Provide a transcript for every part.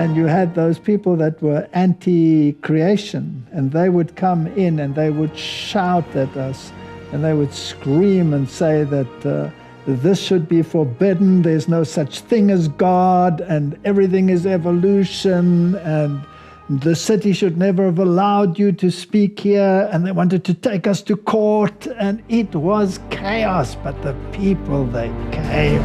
And you had those people that were anti-creation, and they would come in and they would shout at us, and they would scream and say that this should be forbidden, there's no such thing as God, and everything is evolution, and the city should never have allowed you to speak here, and they wanted to take us to court, and it was chaos, but the people, they came.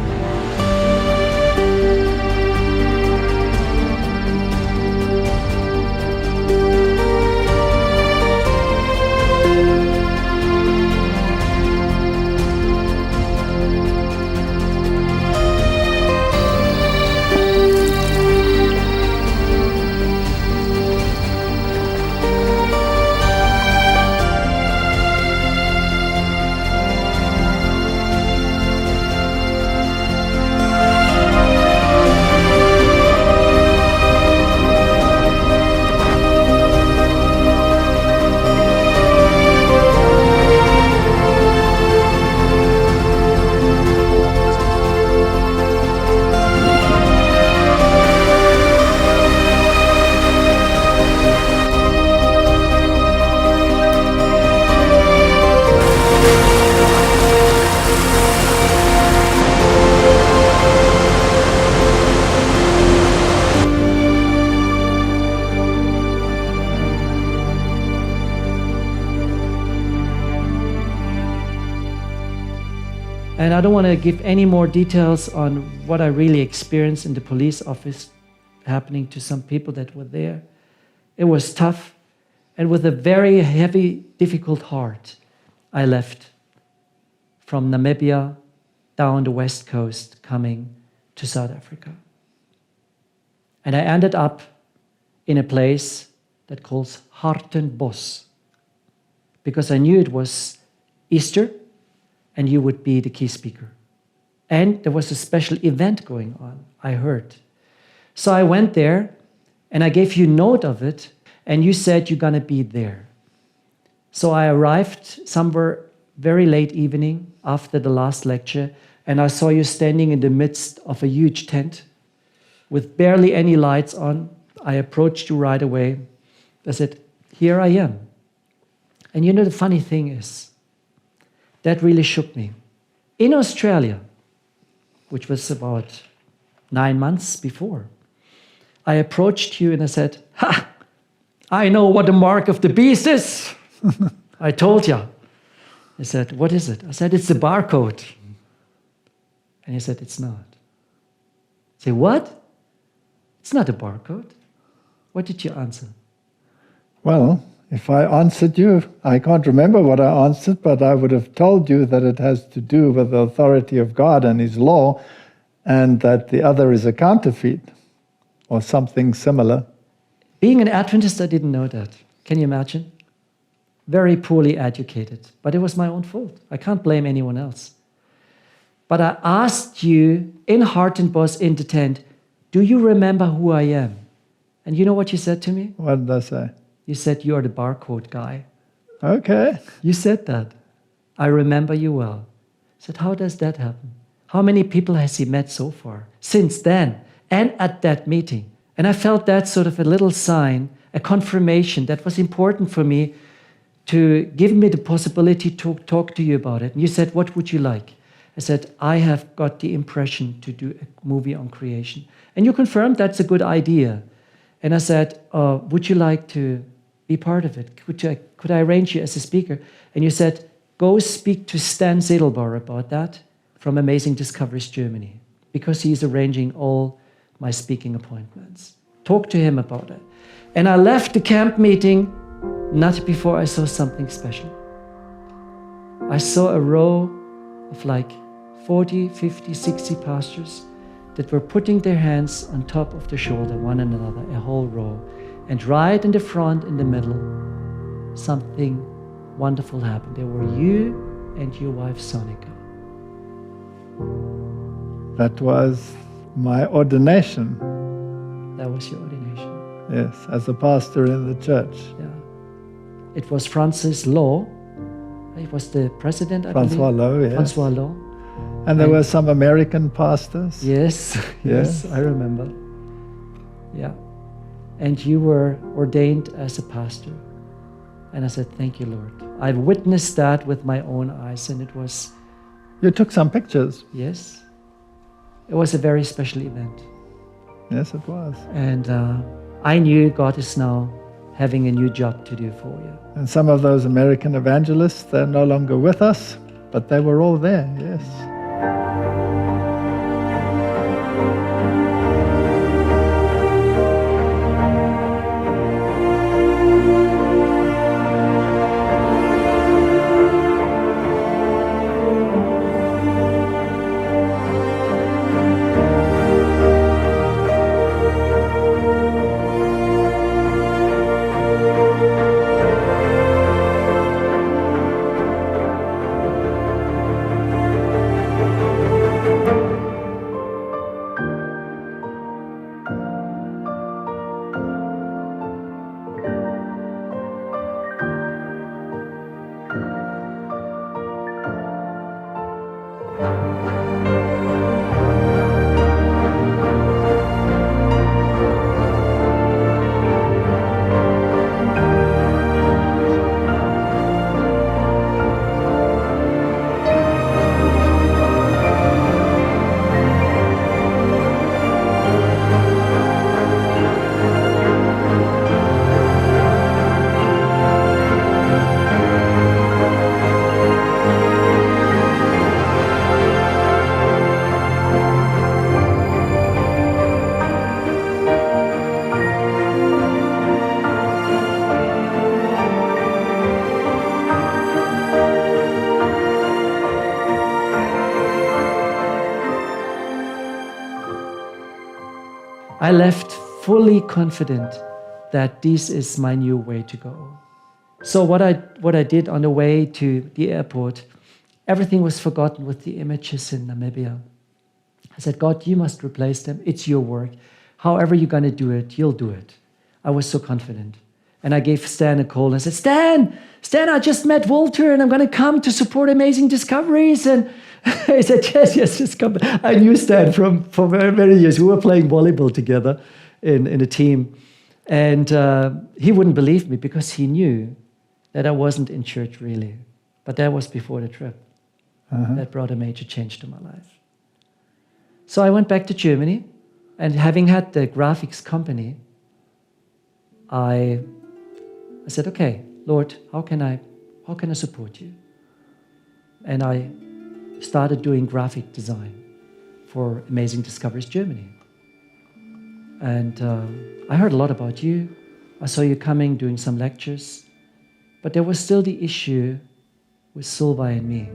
And I don't want to give any more details on what I really experienced in the police office happening to some people that were there. It was tough, and with a very heavy, difficult heart, I left from Namibia down the west coast coming to South Africa. And I ended up in a place that calls Hartenbos, because I knew it was Easter and you would be the key speaker. And there was a special event going on, I heard. So I went there and I gave you note of it, and you said you're gonna be there. So I arrived somewhere very late evening after the last lecture, and I saw you standing in the midst of a huge tent with barely any lights on. I approached you right away. I said, here I am. And you know, the funny thing is, that really shook me. In Australia, which was about 9 months before, I approached you and I said, ha, I know what the mark of the beast is. I told you. He said, what is it? I said, it's the barcode. And he said, it's not. I said, what? It's not a barcode. What did you answer? Well, if I answered you, I can't remember what I answered, but I would have told you that it has to do with the authority of God and His law, and that the other is a counterfeit, or something similar. Being an Adventist, I didn't know that. Can you imagine? Very poorly educated, but it was my own fault. I can't blame anyone else. But I asked you in Hartenbos in the tent, do you remember who I am? And you know what you said to me? What did I say? You said, you are the barcode guy. Okay. You said that. I remember you well. I said, how does that happen? How many people has he met so far? Since then, and at that meeting. And I felt that sort of a little sign, a confirmation that was important for me to give me the possibility to talk to you about it. And you said, what would you like? I said, I have got the impression to do a movie on creation. And you confirmed that's a good idea. And I said, would you like to be part of it? Could I arrange you as a speaker? And you said, go speak to Stan Sedelbar about that from Amazing Discoveries Germany, because he's arranging all my speaking appointments. Talk to him about it. And I left the camp meeting not before I saw something special. I saw a row of like 40, 50, 60 pastors that were putting their hands on top of the shoulder, one another, a whole row. And right in the front, in the middle, something wonderful happened. There were you and your wife, Sonika. That was my ordination. That was your ordination. Yes, as a pastor in the church. Yeah. It was Francis Law. He was the president, I believe. Francois Law, yes. Francois Law. And there were some American pastors. Yes, yes, I remember. Yeah. and you were ordained as a pastor. And I said, thank you, Lord. I've witnessed that with my own eyes, and it was... You took some pictures. Yes. It was a very special event. Yes, it was. And I knew God is now having a new job to do for you. And some of those American evangelists, they're no longer with us, but they were all there, yes. I left fully confident that this is my new way to go. So what I did on the way to the airport, everything was forgotten with the images in Namibia. I said, God, you must replace them. It's your work. However you're going to do it, you'll do it. I was so confident. And I gave Stan a call and I said, Stan, I just met Walter and I'm going to come to support Amazing Discoveries. And he said, yes, just come. I knew Stan for very many years. We were playing volleyball together in a team. And he wouldn't believe me because he knew that I wasn't in church really. But that was before the trip. That brought a major change to my life. So I went back to Germany, and having had the graphics company, I said, okay, Lord, how can I support you? And I started doing graphic design for Amazing Discoveries Germany. And I heard a lot about you. I saw you coming, doing some lectures. But there was still the issue with Silva and me.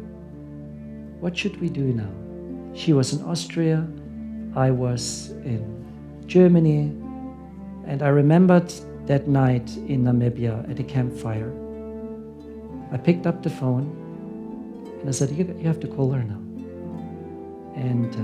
What should we do now? She was in Austria, I was in Germany, and I remembered that night in Namibia at a campfire. I picked up the phone and I said, you have to call her now. And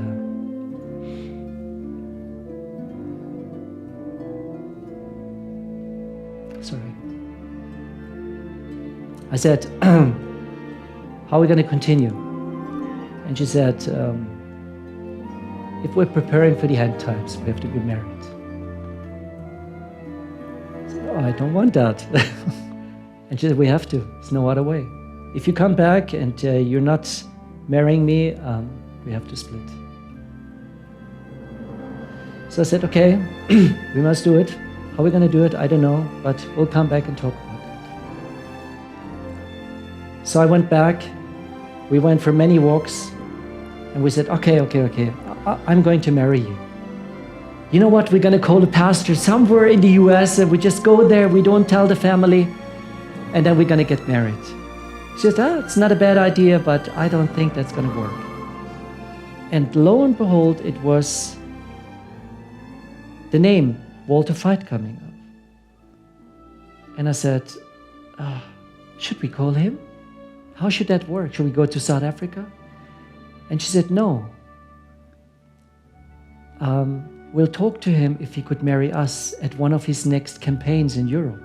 I said, how are we going to continue? And she said, if we're preparing for the end times, we have to be married. I said, oh, I don't want that. And she said, we have to. There's no other way. If you come back and you're not marrying me, we have to split. So I said, okay, we must do it. How are we going to do it? I don't know, but we'll come back and talk about that. So I went back. We went for many walks. And we said, okay, I'm going to marry you. You know what? We're going to call the pastor somewhere in the US and we just go there. We don't tell the family. And then we're going to get married. She said, it's not a bad idea, but I don't think that's going to work. And lo and behold, it was the name Walter Veith coming up. And I said, should we call him? How should that work? Should we go to South Africa? And she said, no. We'll talk to him if he could marry us at one of his next campaigns in Europe.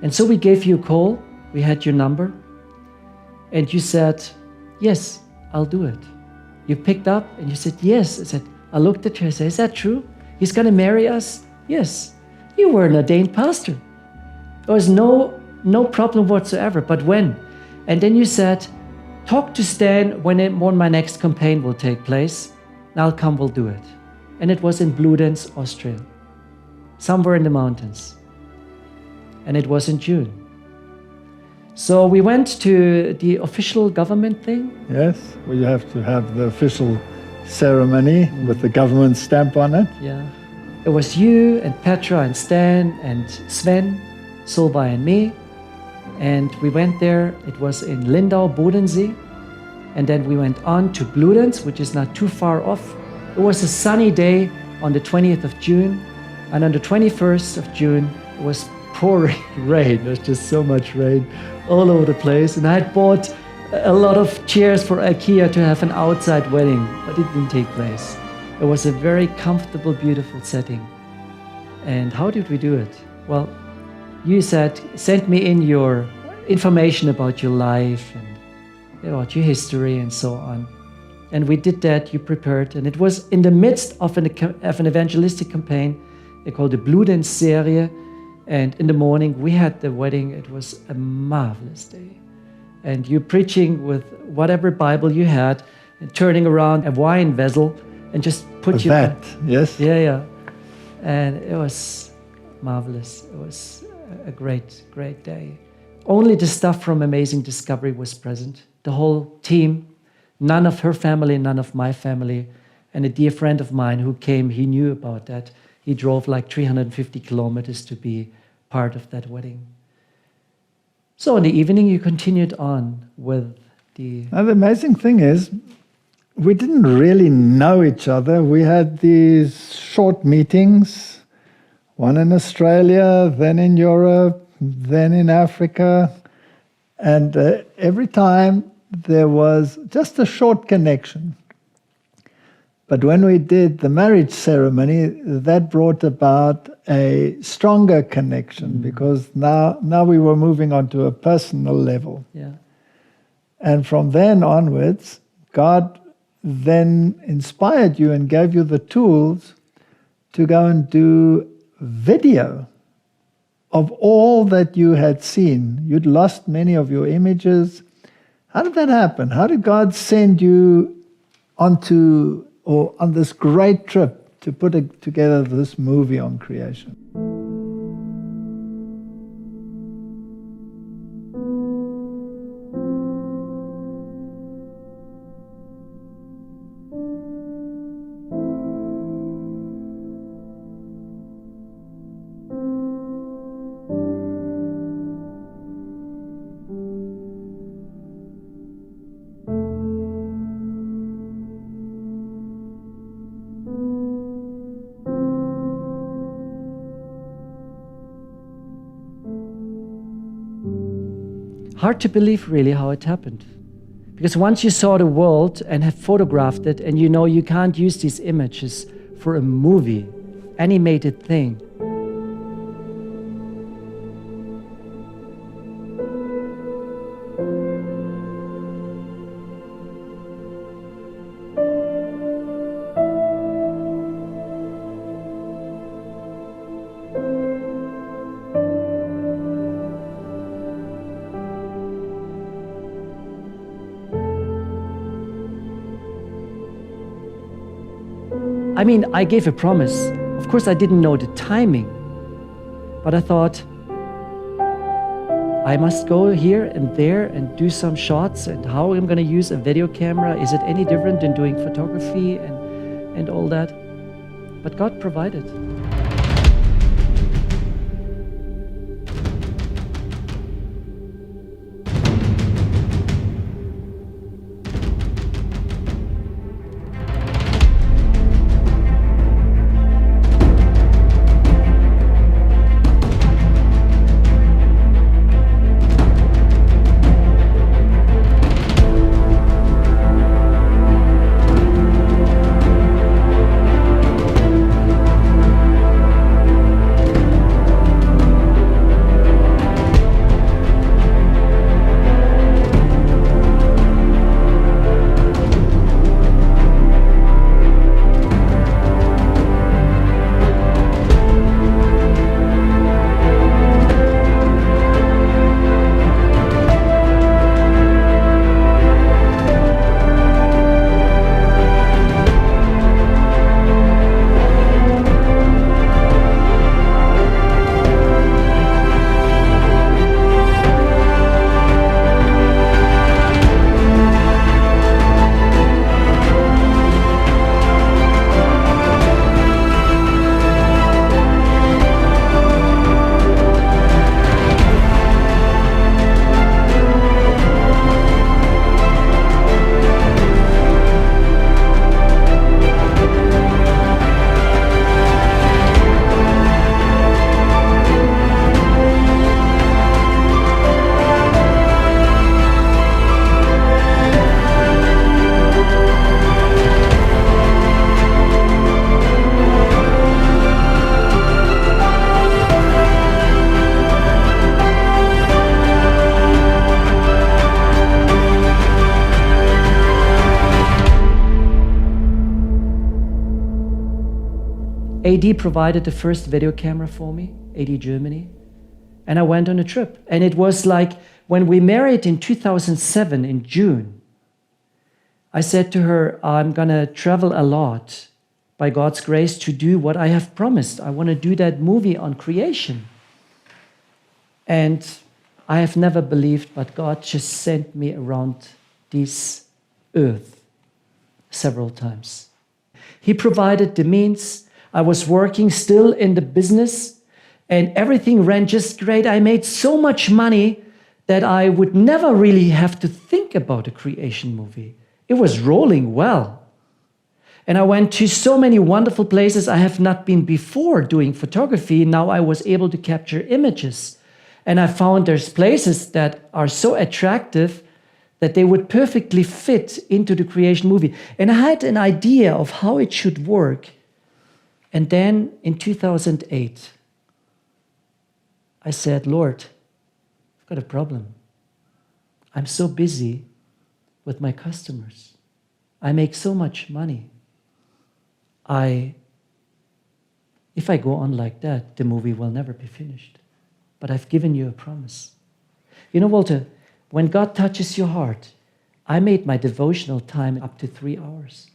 And so we gave you a call. We had your number. And you said, yes, I'll do it. You picked up and you said, yes. I looked at her and said, is that true? He's going to marry us? Yes. You were an ordained pastor. There was no problem whatsoever. But when? And then you said, talk to Stan when my next campaign will take place. And I'll come, we'll do it. And it was in Bludenz, Austria. Somewhere in the mountains. And it was in June. So we went to the official government thing. Yes, well, you have to have the official ceremony with the government stamp on it. Yeah. It was you and Petra and Stan and Sven, Solvay and me. And we went there. It was in Lindau, Bodensee. And then we went on to Bludenz, which is not too far off. It was a sunny day on the 20th of June. And on the 21st of June, it was pouring rain. There's just so much rain all over the place. And I had bought a lot of chairs for IKEA to have an outside wedding, but it didn't take place. It was a very comfortable, beautiful setting. And how did we do it? Well, you said, send me in your information about your life and about your history and so on. And we did that, you prepared. And it was in the midst of an evangelistic campaign. They called the Bludenz Serie. And in the morning, we had the wedding. It was a marvelous day. And you preaching with whatever Bible you had, and turning around a wine vessel and just put you... That, yes? Yeah. And it was marvelous. It was a great, great day. Only the stuff from Amazing Discovery was present. The whole team, none of her family, none of my family. And a dear friend of mine who came, he knew about that. He drove like 350 kilometers to be part of that wedding. So in the evening, you continued on with the... Now, the amazing thing is, we didn't really know each other. We had these short meetings, one in Australia, then in Europe, then in Africa. And every time there was just a short connection. But when we did the marriage ceremony, that brought about a stronger connection because now we were moving on to a personal level. Yeah. And from then onwards, God then inspired you and gave you the tools to go and do video of all that you had seen. You'd lost many of your images. How did that happen? How did God send you on this great trip to put together this movie on creation? Hard to believe really how it happened. Because once you saw the world and have photographed it and you know you can't use these images for a movie, animated thing. I mean, I gave a promise. Of course, I didn't know the timing, but I thought I must go here and there and do some shots, and how I'm going to use a video camera. Is it any different than doing photography and all that? But God provided. AD provided the first video camera for me, AD Germany. And I went on a trip. And it was like when we married in 2007 in June, I said to her, I'm going to travel a lot by God's grace to do what I have promised. I want to do that movie on creation. And I have never believed, but God just sent me around this earth several times. He provided the means. I was working still in the business, and everything ran just great. I made so much money that I would never really have to think about a creation movie. It was rolling well. And I went to so many wonderful places I have not been before doing photography. Now I was able to capture images. And I found there's places that are so attractive that they would perfectly fit into the creation movie. And I had an idea of how it should work. And then in 2008, I said, Lord, I've got a problem. I'm so busy with my customers. I make so much money. If I go on like that, the movie will never be finished. But I've given you a promise. You know, Walter, when God touches your heart, I made my devotional time up to 3 hours.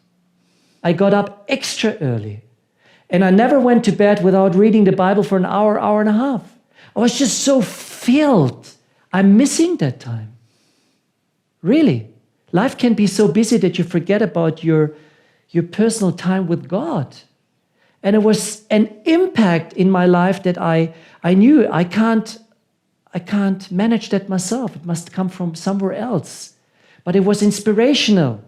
I got up extra early. And I never went to bed without reading the Bible for an hour, hour and a half. I was just so filled. I'm missing that time. Really. Life can be so busy that you forget about your personal time with God. And it was an impact in my life that I knew I can't manage that myself. It must come from somewhere else. But it was inspirational.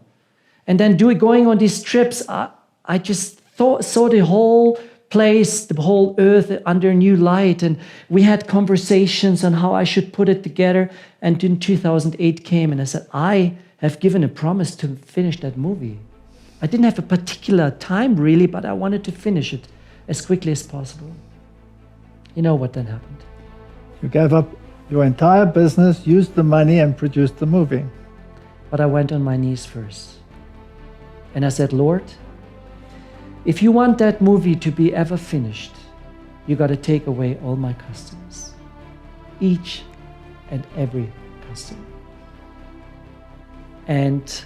And then going on these trips, I just saw the whole place, the whole earth under new light. And we had conversations on how I should put it together. And then 2008 came and I said, I have given a promise to finish that movie. I didn't have a particular time really, but I wanted to finish it as quickly as possible. You know what then happened? You gave up your entire business, used the money, and produced the movie. But I went on my knees first. And I said, Lord, if you want that movie to be ever finished, you got to take away all my customers. Each and every customer. And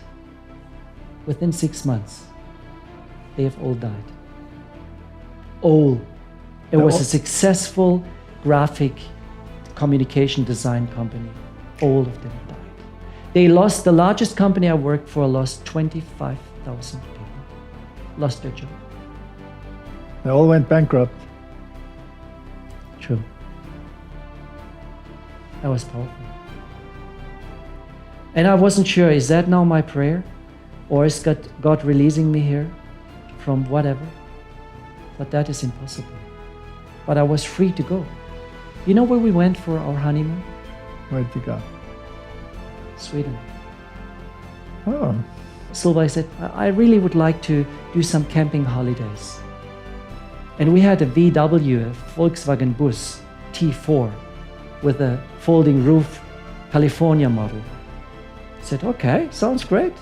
within 6 months, they have all died. All. It was a successful graphic communication design company. All of them died. They lost, the largest company I worked for lost 25,000 people. Lost their job. They all went bankrupt. True. That was powerful. And I wasn't sure, is that now my prayer? Or is God releasing me here from whatever? But that is impossible. But I was free to go. You know where we went for our honeymoon? Where'd you go? Sweden. Oh. Silva said, I really would like to do some camping holidays. And we had a VW, a Volkswagen Bus T4 with a folding roof California model. I said, okay, sounds great.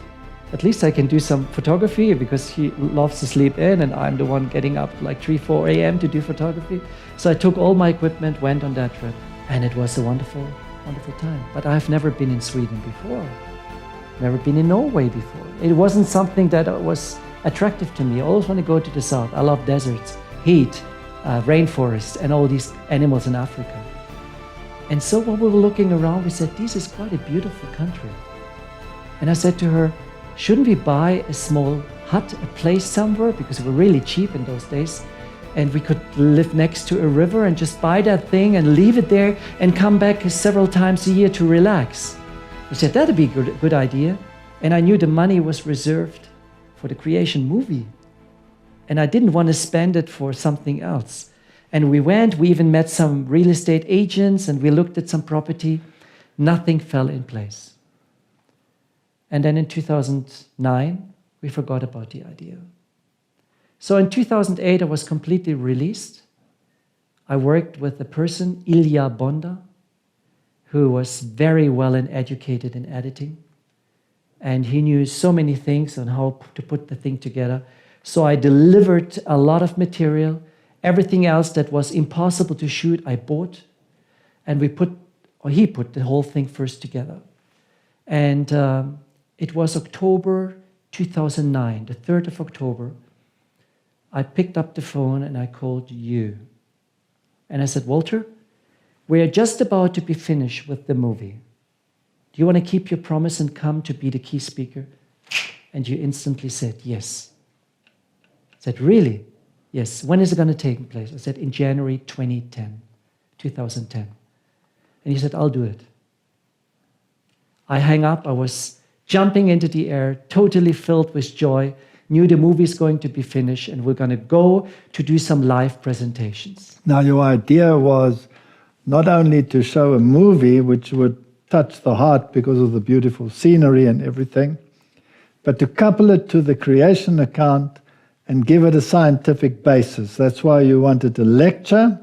At least I can do some photography because he loves to sleep in and I'm the one getting up at like 3, 4 a.m. to do photography. So I took all my equipment, went on that trip, and it was a wonderful, wonderful time. But I've never been in Sweden before. Never been in Norway before. It wasn't something that was attractive to me. I always want to go to the south. I love deserts, heat, rainforests, and all these animals in Africa. And so when we were looking around, we said, this is quite a beautiful country. And I said to her, shouldn't we buy a small hut, a place somewhere? Because we were really cheap in those days. And we could live next to a river and just buy that thing and leave it there and come back several times a year to relax. We said, that'd be a good idea. And I knew the money was reserved for the creation movie. And I didn't want to spend it for something else. And we went, we even met some real estate agents and we looked at some property. Nothing fell in place. And then in 2009, we forgot about the idea. So in 2008, I was completely released. I worked with a person, Ilya Bonda, who was very well educated in editing. And he knew so many things on how to put the thing together. So I delivered a lot of material Everything else that was impossible to shoot, I bought. And he put the whole thing first together. And it was October 2009, the 3rd of October. I picked up the phone and I called you. And I said, Walter, we are just about to be finished with the movie. Do you want to keep your promise and come to be the key speaker? And you instantly said, yes. I said, really? Yes. When is it going to take place? I said, in January 2010. And he said, I'll do it. I hung up. I was jumping into the air, totally filled with joy, knew the movie's going to be finished, and we're going to go to do some live presentations. Now, your idea was not only to show a movie which would touch the heart because of the beautiful scenery and everything, but to couple it to the creation account and give it a scientific basis. That's why you wanted a lecture,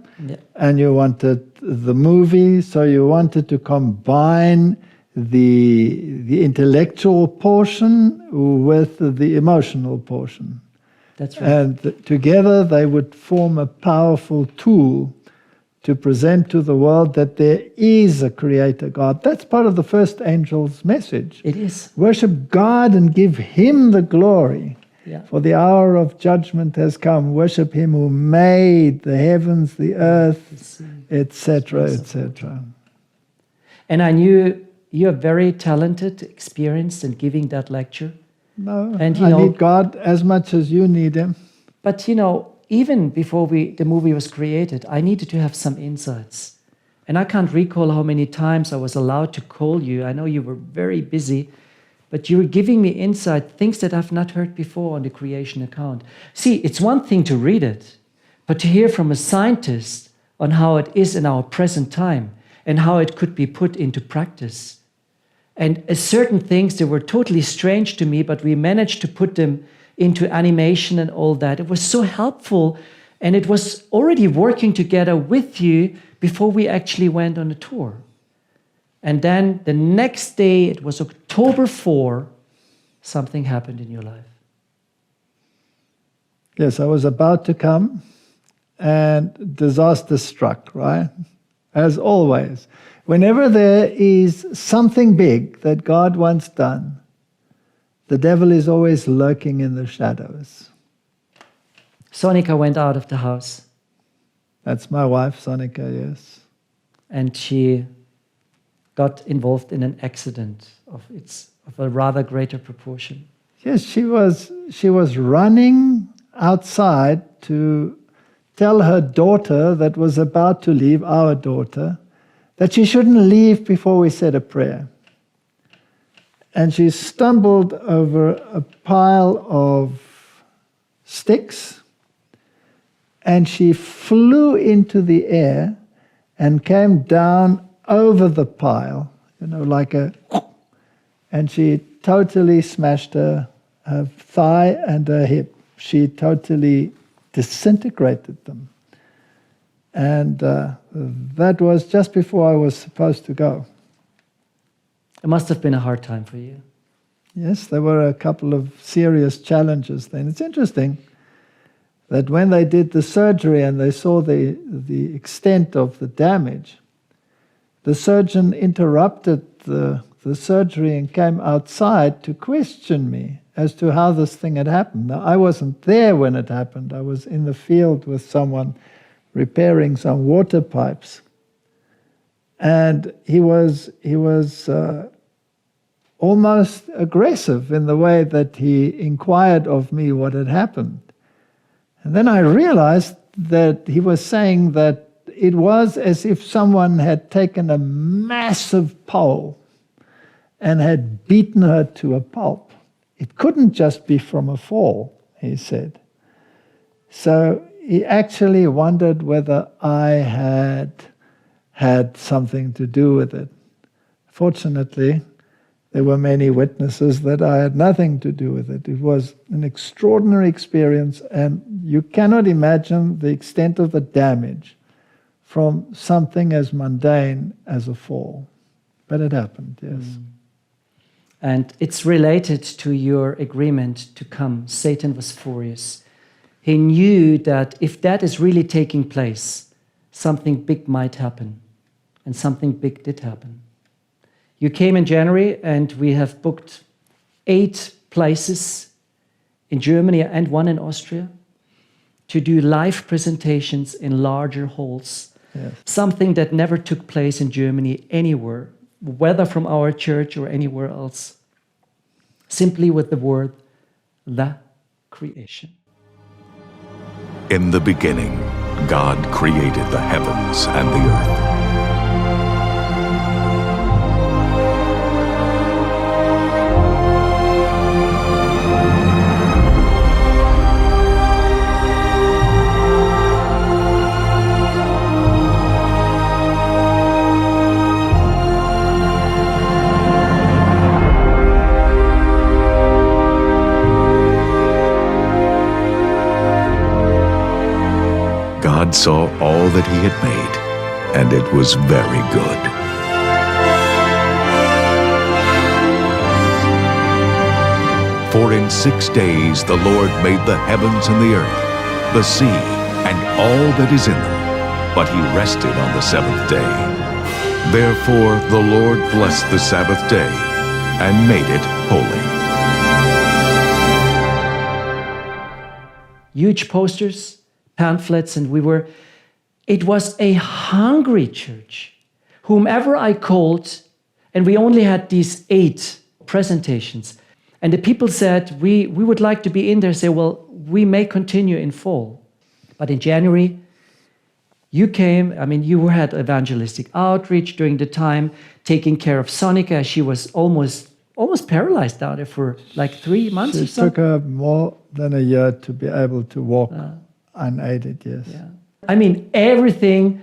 and you wanted the movie, so you wanted to combine the intellectual portion with the emotional portion. That's right. And together they would form a powerful tool to present to the world that there is a creator God. That's part of the first angel's message. It is. Worship God and give him the glory. Yeah. For the hour of judgment has come. Worship him who made the heavens, the earth, etc., etc. And I knew you're very talented, experienced in giving that lecture. No, and, I need God as much as you need him. But, even before the movie was created, I needed to have some insights. And I can't recall how many times I was allowed to call you. I know you were very busy, but you were giving me insight, things that I've not heard before on the creation account. See, it's one thing to read it, but to hear from a scientist on how it is in our present time and how it could be put into practice. And certain things that were totally strange to me, but we managed to put them into animation and all that. It was so helpful, and it was already working together with you before we actually went on a tour. And then the next day, it was October 4, something happened in your life. Yes, I was about to come, and disaster struck, right? As always. Whenever there is something big that God wants done, the devil is always lurking in the shadows. Sonika went out of the house. That's my wife, Sonika, yes. And she got involved in an accident of a rather greater proportion. Yes, she was running outside to tell her daughter that was about to leave, our daughter, that she shouldn't leave before we said a prayer. And she stumbled over a pile of sticks, and she flew into the air and came down over the pile, and she totally smashed her thigh and her hip. She totally disintegrated them. And that was just before I was supposed to go. It must have been a hard time for you. Yes, there were a couple of serious challenges then. It's interesting that when they did the surgery and they saw the extent of the damage, the surgeon interrupted the surgery and came outside to question me as to how this thing had happened. Now, I wasn't there when it happened. I was in the field with someone repairing some water pipes. And he was almost aggressive in the way that he inquired of me what had happened. And then I realized that he was saying that it was as if someone had taken a massive pole and had beaten her to a pulp. It couldn't just be from a fall, he said. So he actually wondered whether I had something to do with it. Fortunately, there were many witnesses that I had nothing to do with it. It was an extraordinary experience, and you cannot imagine the extent of the damage from something as mundane as a fall. But it happened, yes. And it's related to your agreement to come. Satan was furious. he knew that if that is really taking place, something big might happen. And something big did happen. You came in January, and we have booked 8 places in Germany and 1 in Austria to do live presentations in larger halls. Yes. Something that never took place in Germany anywhere, whether from our church or anywhere else. Simply with the word, the creation. In the beginning, God created the heavens and the earth. God saw all that he had made, and it was very good. For in 6 days the Lord made the heavens and the earth, the sea, and all that is in them, but he rested on the 7th day. Therefore the Lord blessed the Sabbath day and made it holy. Huge posters, pamphlets, and it was a hungry church. Whomever I called, and we only had these 8 presentations, and the people said, we would like to be in there. Say, well, we may continue in fall. But in January, you came, you had evangelistic outreach during the time, taking care of Sonica. She was almost paralyzed out there for like 3 months or so. It took her more than a year to be able to walk unaided, yes. Yeah. Everything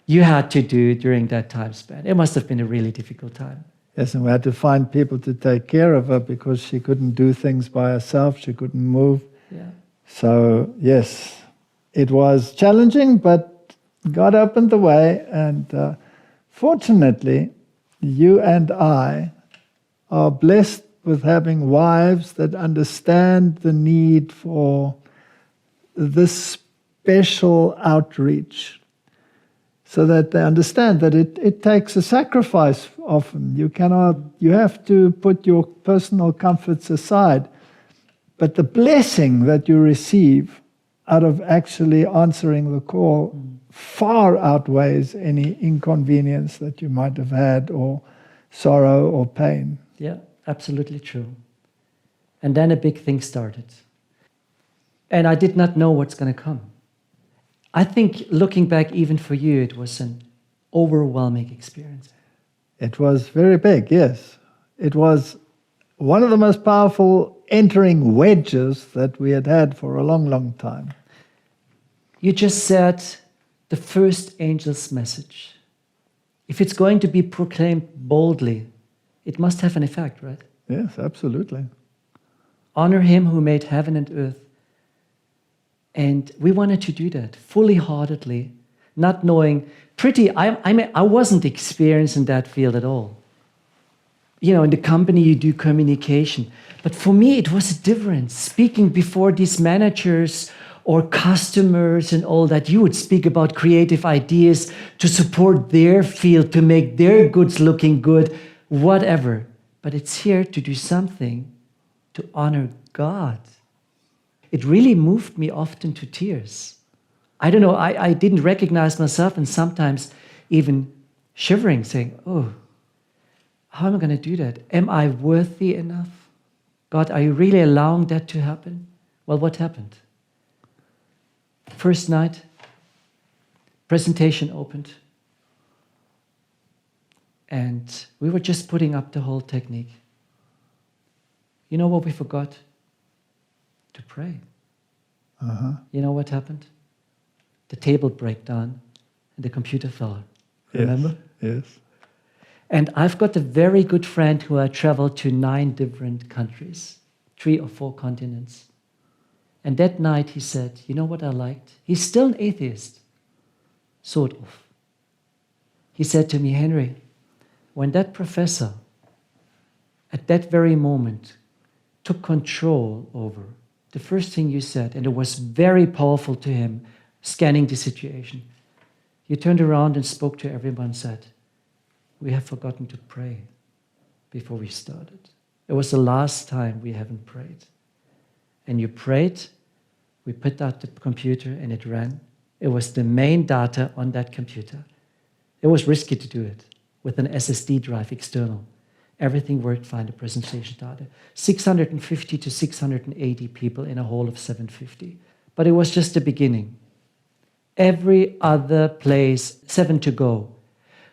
you had to do during that time span. It must have been a really difficult time. Yes, and we had to find people to take care of her because she couldn't do things by herself. She couldn't move. Yeah. So, yes, it was challenging, but God opened the way. And fortunately, you and I are blessed with having wives that understand the need for this special outreach, so that they understand that it takes a sacrifice often. You have to put your personal comforts aside. But the blessing that you receive out of actually answering the call far outweighs any inconvenience that you might have had, or sorrow or pain. Yeah, absolutely true. And then a big thing started. And I did not know what's going to come. I think looking back, even for you, it was an overwhelming experience. It was very big, yes. It was one of the most powerful entering wedges that we had for a long, long time. You just said the first angel's message. If it's going to be proclaimed boldly, it must have an effect, right? Yes, absolutely. Honor him who made heaven and earth. And we wanted to do that fully heartedly, not knowing I wasn't experienced in that field at all. In the company you do communication. But for me, it was a difference. Speaking before these managers or customers and all that, you would speak about creative ideas to support their field, to make their goods looking good, whatever. But it's here to do something to honor God. It really moved me often to tears. I don't know, I didn't recognize myself, and sometimes even shivering, saying, oh, how am I going to do that? Am I worthy enough? God, are you really allowing that to happen? Well, what happened? First night, presentation opened, and we were just putting up the whole technique. You know what we forgot? To pray. You know what happened? The table broke down and the computer fell. Remember? Yes. And I've got a very good friend who I traveled to 9 different countries, 3 or 4 continents. And that night he said, you know what I liked? He's still an atheist, sort of. He said to me, Henry, when that professor at that very moment took control over the first thing you said, and it was very powerful to him, scanning the situation. You turned around and spoke to everyone and said, we have forgotten to pray before we started. It was the last time we haven't prayed. And you prayed, we put out the computer and it ran. It was the main data on that computer. It was risky to do it with an SSD drive external. Everything worked fine, the presentation data. 650 to 680 people in a hall of 750. But it was just the beginning. Every other place, 7 to go,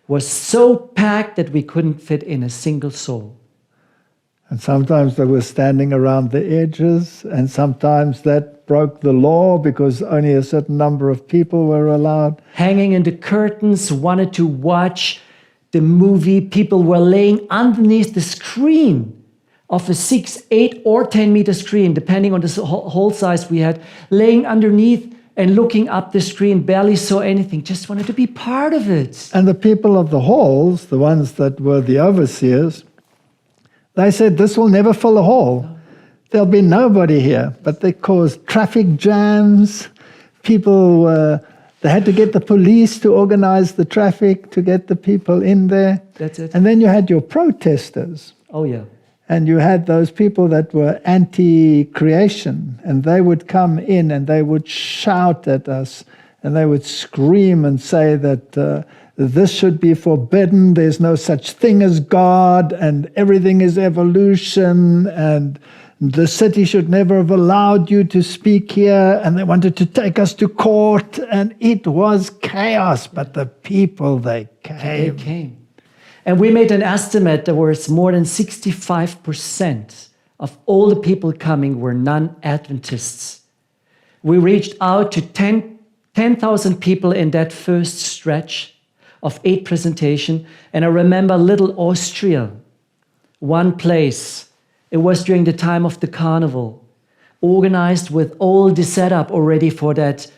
was so packed that we couldn't fit in a single soul. And sometimes they were standing around the edges, and sometimes that broke the law because only a certain number of people were allowed. Hanging in the curtains, wanted to watch the movie. People were laying underneath the screen of a 6, 8, or 10 meter screen, depending on the hole size we had, laying underneath and looking up the screen, barely saw anything, just wanted to be part of it. And the people of the halls, the ones that were the overseers, they said, this will never fill a hall. No. There'll be nobody here. But they caused traffic jams. People, they had to get the police to organize the traffic to get the people in there. That's it. And then you had your protesters. Oh, yeah. And you had those people that were anti-creation, and they would come in and they would shout at us, and they would scream and say that this should be forbidden, there's no such thing as God, and everything is evolution, and the city should never have allowed you to speak here, and they wanted to take us to court, and it was chaos, but the people, they came. They came. And we made an estimate that was more than 65% of all the people coming were non-Adventists. We reached out to 10,000 people in that first stretch of 8 presentations. And I remember little Austria, one place. It was during the time of the carnival, organized with all the setup already for that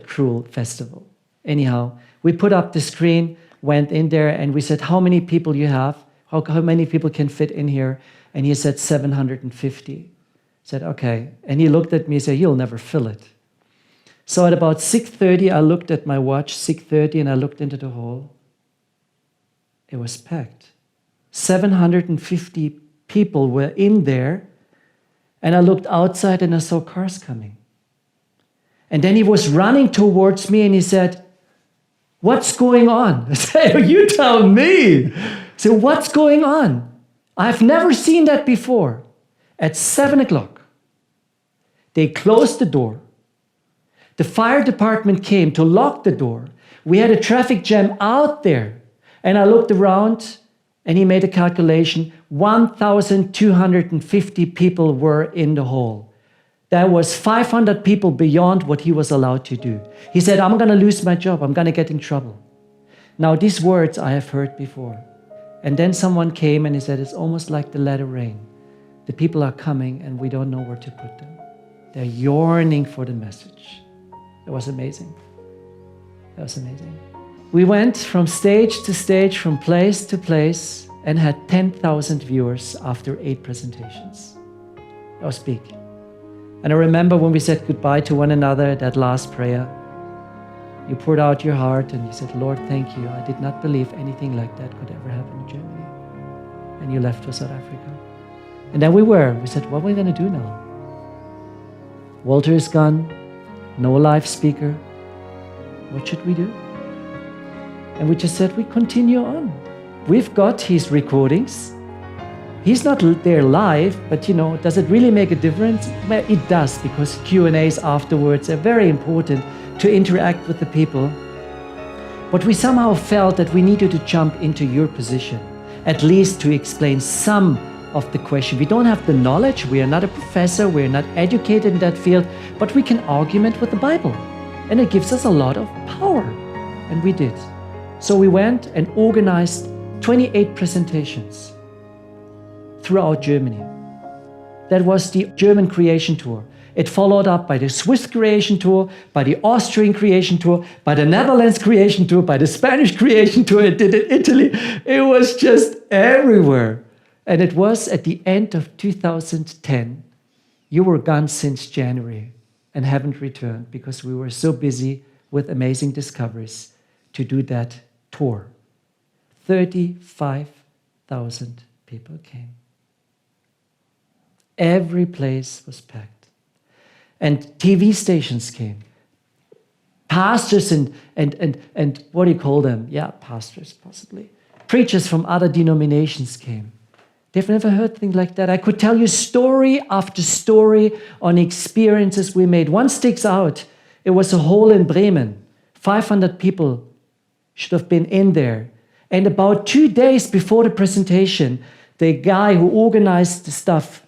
cruel festival. Anyhow, we put up the screen, went in there, and we said, how many people you have? How many people can fit in here? And he said 750. I said, okay. And he looked at me and said, you'll never fill it. So at about 6:30, I looked at my watch, 6:30, and I looked into the hall. It was packed. 750 people were in there, and I looked outside and I saw cars coming. And then he was running towards me and he said, what's going on? I said, you tell me. So what's going on? I've never seen that before. At 7 o'clock, they closed the door. The fire department came to lock the door. We had a traffic jam out there. And I looked around and he made a calculation. 1,250 people were in the hall. That was 500 people beyond what he was allowed to do. He said, I'm going to lose my job. I'm going to get in trouble. Now, these words I have heard before. And then someone came and he said, it's almost like the latter rain. The people are coming and we don't know where to put them. They're yearning for the message. It was amazing. That was amazing. We went from stage to stage, from place to place, and had 10,000 viewers after 8 presentations. That was big. And I remember when we said goodbye to one another, that last prayer, you poured out your heart and you said, Lord, thank you. I did not believe anything like that could ever happen in Germany. And you left for South Africa. And then we said, what are we going to do now? Walter is gone, no live speaker. What should we do? And we just said, we continue on. We've got his recordings. He's not there live, but does it really make a difference? Well, it does, because Q&As afterwards are very important to interact with the people. But we somehow felt that we needed to jump into your position, at least to explain some of the question. We don't have the knowledge, we are not a professor, we're not educated in that field, but we can argument with the Bible. And it gives us a lot of power. And we did. So we went and organized 28 presentations throughout Germany. That was the German creation tour. It followed up by the Swiss creation tour, by the Austrian creation tour, by the Netherlands creation tour, by the Spanish creation tour. It did it in Italy. It was just everywhere. And it was at the end of 2010 You were gone since January and haven't returned because we were so busy with amazing discoveries to do that tour. 35,000 people came. Every place was packed. And TV stations came. Pastors and what do you call them? Yeah, pastors possibly. Preachers from other denominations came. They've never heard things like that. I could tell you story after story on experiences we made. One sticks out. It was a hall in Bremen. 500 people should have been in there. And about 2 days before the presentation, the guy who organized the stuff,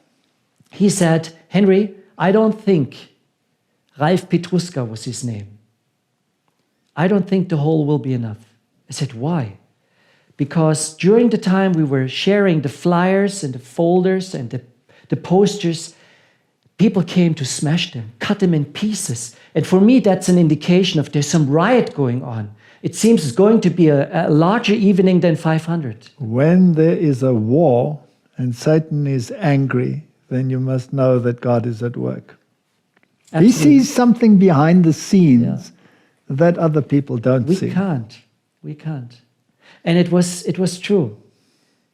he said, Henry, I don't think, Ralf Petruska was his name, I don't think the hall will be enough. I said, why? Because during the time we were sharing the flyers and the folders and the posters, people came to smash them, cut them in pieces. And for me, that's an indication of there's some riot going on. It seems it's going to be a larger evening than 500. When there is a war and Satan is angry, then you must know that God is at work. Absolutely. He sees something behind the scenes that other people don't see. We can't. And it was true.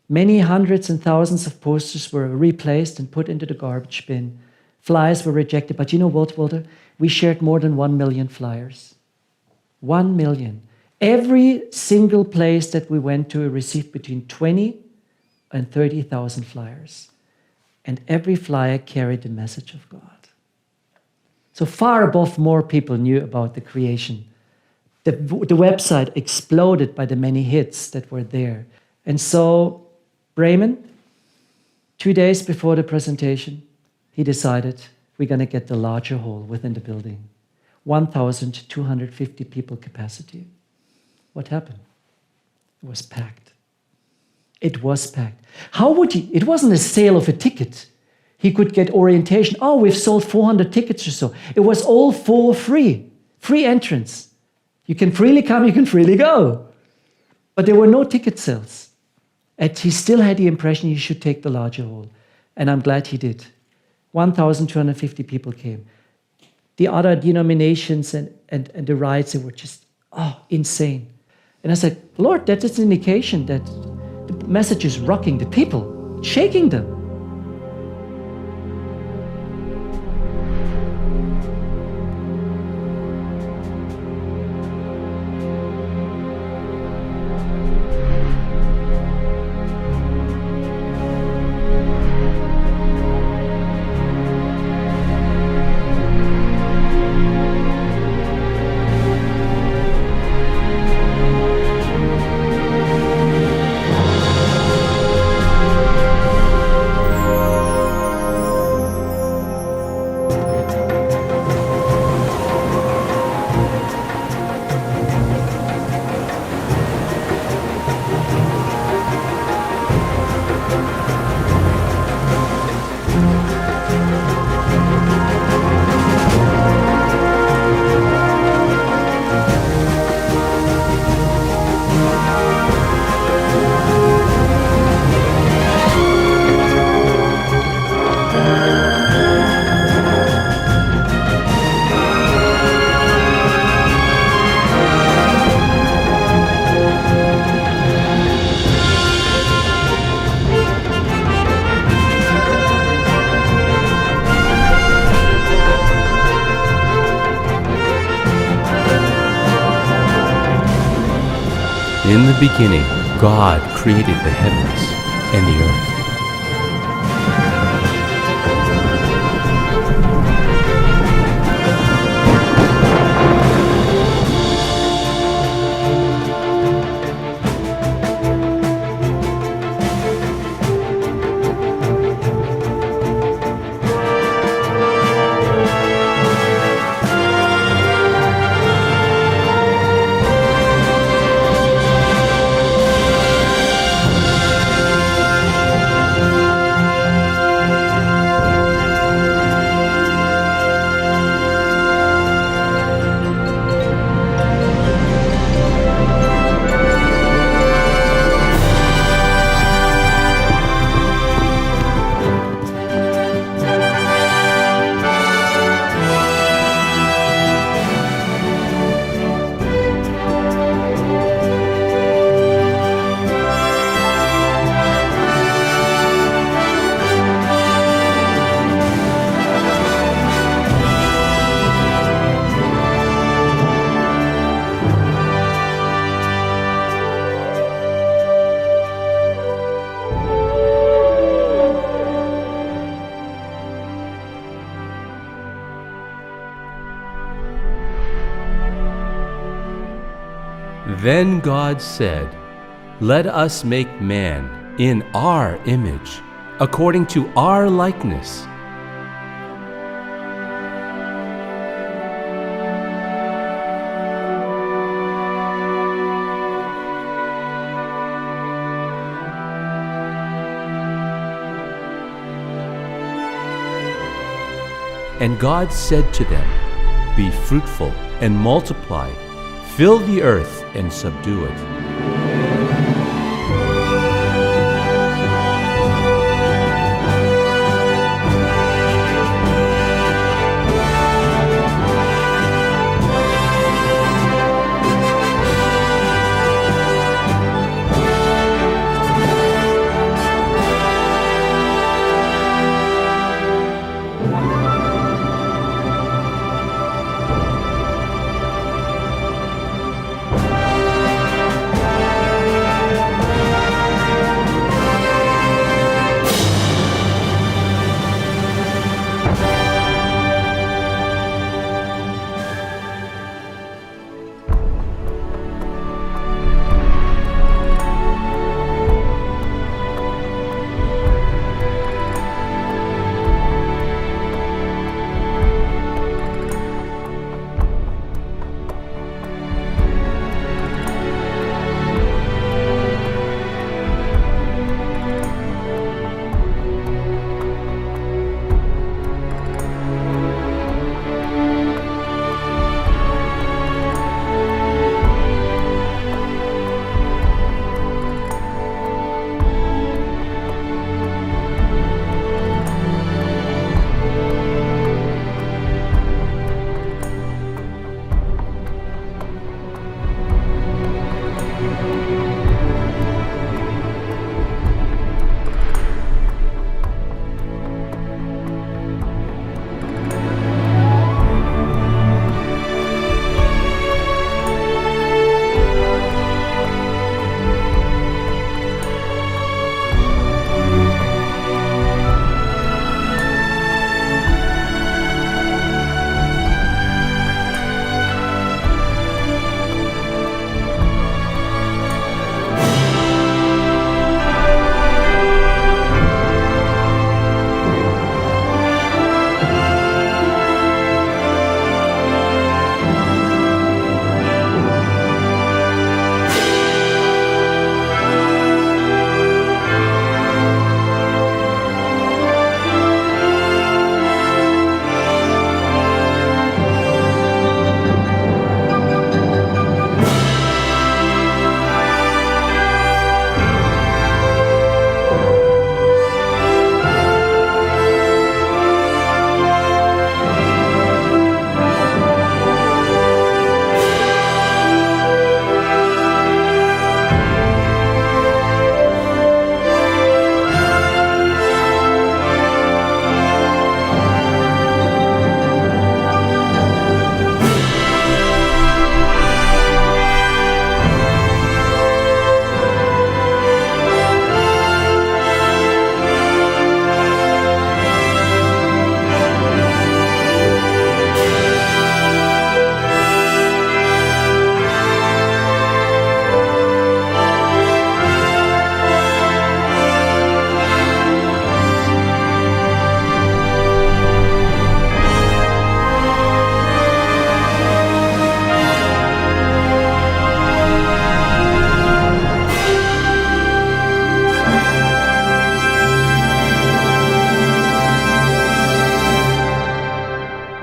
Many hundreds and thousands of posters were replaced and put into the garbage bin. Flyers were rejected. But you know what, Walter? We shared more than 1 million flyers. 1 million. Every single place that we went to received between 20 and 30,000 flyers. And every flyer carried the message of God. So far above more people knew about the creation. The website exploded by the many hits that were there. And so Bremen, 2 days before the presentation, he decided we're going to get the larger hall within the building. 1,250 people capacity. What happened? It was packed. It was packed. How would he? It wasn't a sale of a ticket. He could get orientation. Oh, we've sold 400 tickets or so. It was all for free. Free entrance. You can freely come, you can freely go. But there were no ticket sales. And he still had the impression he should take the larger hall. And I'm glad he did. 1,250 people came. The other denominations and the rites, they were just, insane. And I said, Lord, that is an indication that the message is rocking the people, shaking them. In the beginning, God created the heavens and the earth. Then God said, "Let us make man in our image, according to our likeness." And God said to them, "Be fruitful and multiply, fill the earth and subdue it."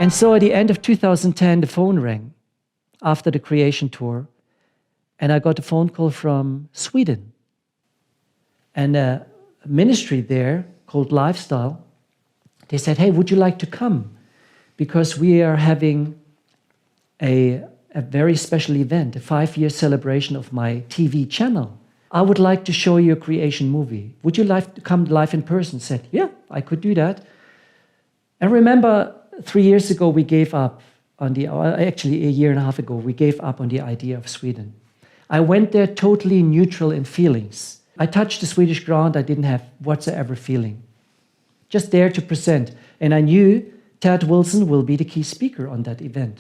And so at the end of 2010, the phone rang after the creation tour, and I got a phone call from Sweden. And a ministry there called Lifestyle, they said, "Hey, would you like to come? Because we are having a very special event, a 5-year celebration of my TV channel. I would like to show you a creation movie. Would you like to come live in person?" I said, "Yeah, I could do that." And remember, 3 years ago, we gave up on actually a year and a half ago, we gave up on the idea of Sweden. I went there totally neutral in feelings. I touched the Swedish ground, I didn't have whatsoever feeling. Just there to present. And I knew Ted Wilson will be the key speaker on that event.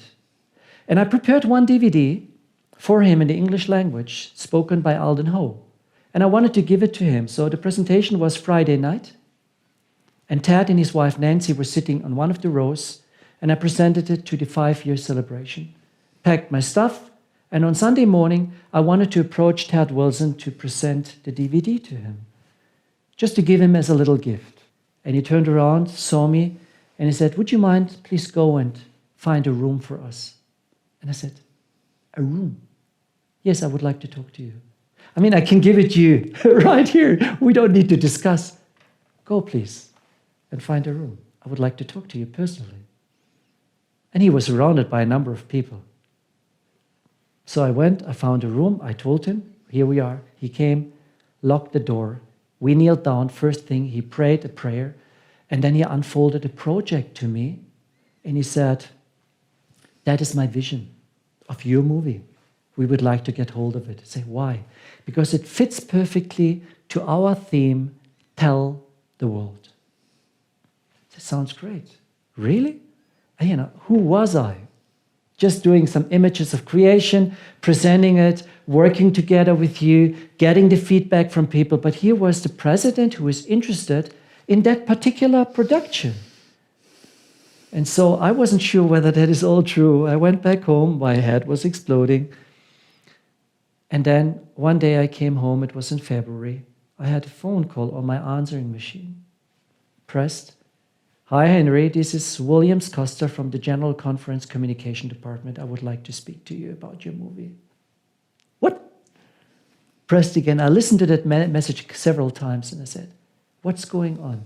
And I prepared one DVD for him in the English language, spoken by Alden Ho. And I wanted to give it to him. So the presentation was Friday night. And Ted and his wife Nancy were sitting on one of the rows. And I presented it to the 5-year celebration. Packed my stuff. And on Sunday morning, I wanted to approach Ted Wilson to present the DVD to him, just to give him as a little gift. And he turned around, saw me, and he said, "Would you mind, please go and find a room for us?" And I said, "A room? Yes, I would like to talk to you. I mean, I can give it to you right here. We don't need to discuss. Go, please, and find a room. I would like to talk to you personally." And he was surrounded by a number of people. So I went, I found a room, I told him, here we are. He came, locked the door. We kneeled down. First thing, he prayed a prayer, and then he unfolded a project to me, and he said, "That is my vision of your movie. We would like to get hold of it." I say, "Why?" "Because it fits perfectly to our theme, Tell the World." That sounds great. Really? And, who was I? Just doing some images of creation, presenting it, working together with you, getting the feedback from people. But here was the president who was interested in that particular production. And so I wasn't sure whether that is all true. I went back home, my head was exploding. And then one day I came home, it was in February. I had a phone call on my answering machine. Pressed. "Hi, Henry, this is William Costa from the General Conference Communication Department. I would like to speak to you about your movie." "What?" Pressed again. I listened to that message several times and I said, "What's going on?"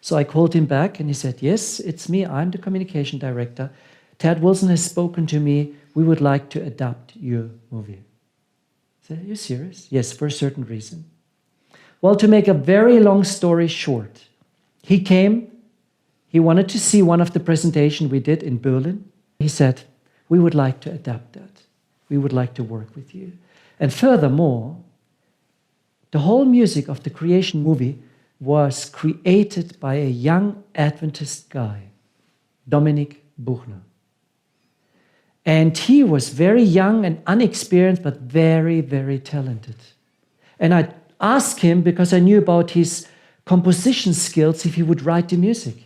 So I called him back and he said, "Yes, it's me. I'm the communication director. Ted Wilson has spoken to me. We would like to adapt your movie." I said, "Are you serious?" "Yes, for a certain reason." Well, to make a very long story short, he came. He wanted to see one of the presentations we did in Berlin. He said, "We would like to adapt that. We would like to work with you." And furthermore, the whole music of the creation movie was created by a young Adventist guy, Dominic Buchner. And he was very young and unexperienced, but very, very talented. And I asked him, because I knew about his composition skills, if he would write the music.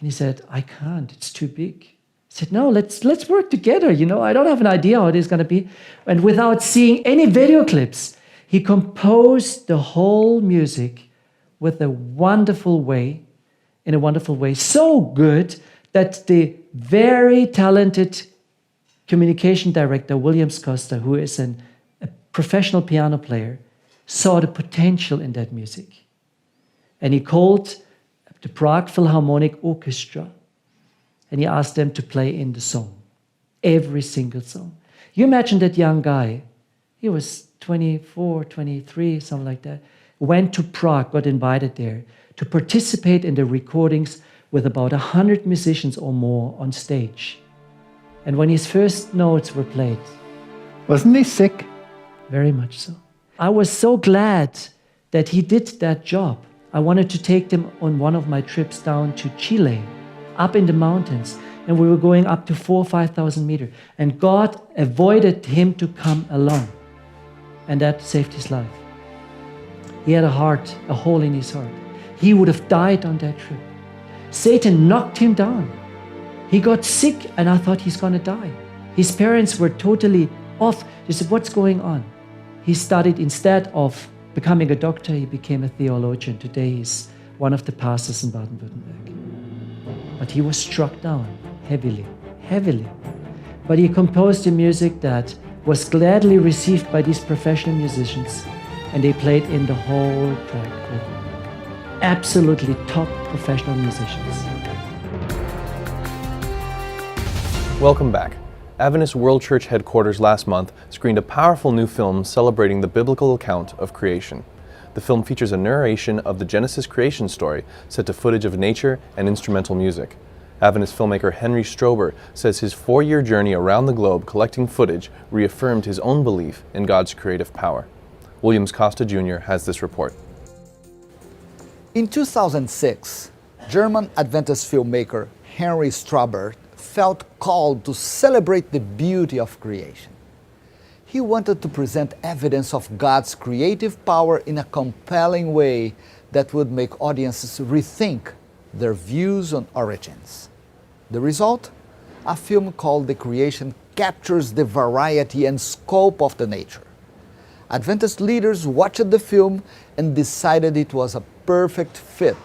And he said, "I can't, it's too big." I said, "No, let's work together, I don't have an idea how it is going to be." And without seeing any video clips, he composed the whole music in a wonderful way, so good that the very talented communication director, William Costa, who is a professional piano player, saw the potential in that music. And he called the Prague Philharmonic Orchestra, and he asked them to play in the song, every single song. You imagine that young guy, he was 24, 23, something like that, went to Prague, got invited there to participate in the recordings with about 100 musicians or more on stage. And when his first notes were played... Wasn't he sick? Very much so. I was so glad that he did that job. I wanted to take them on one of my trips down to Chile, up in the mountains, and we were going up to 4,000 or 5,000 meters. And God avoided him to come along, and that saved his life. He had a hole in his heart. He would have died on that trip. Satan knocked him down. He got sick, and I thought he's going to die. His parents were totally off. They said, "What's going on?" He studied, instead of becoming a doctor, he became a theologian. Today he's one of the pastors in Baden-Württemberg. But he was struck down heavily. But he composed a music that was gladly received by these professional musicians, and they played in the whole track with absolutely top professional musicians. Welcome back. Adventist World Church headquarters last month screened a powerful new film celebrating the biblical account of creation. The film features a narration of the Genesis creation story set to footage of nature and instrumental music. Adventist filmmaker Henry Stober says his 4-year journey around the globe collecting footage reaffirmed his own belief in God's creative power. William Costa Jr. has this report. In 2006, German Adventist filmmaker Henry Stober felt called to celebrate the beauty of creation. He wanted to present evidence of God's creative power in a compelling way that would make audiences rethink their views on origins. The result? A film called The Creation captures the variety and scope of the nature. Adventist leaders watched the film and decided it was a perfect fit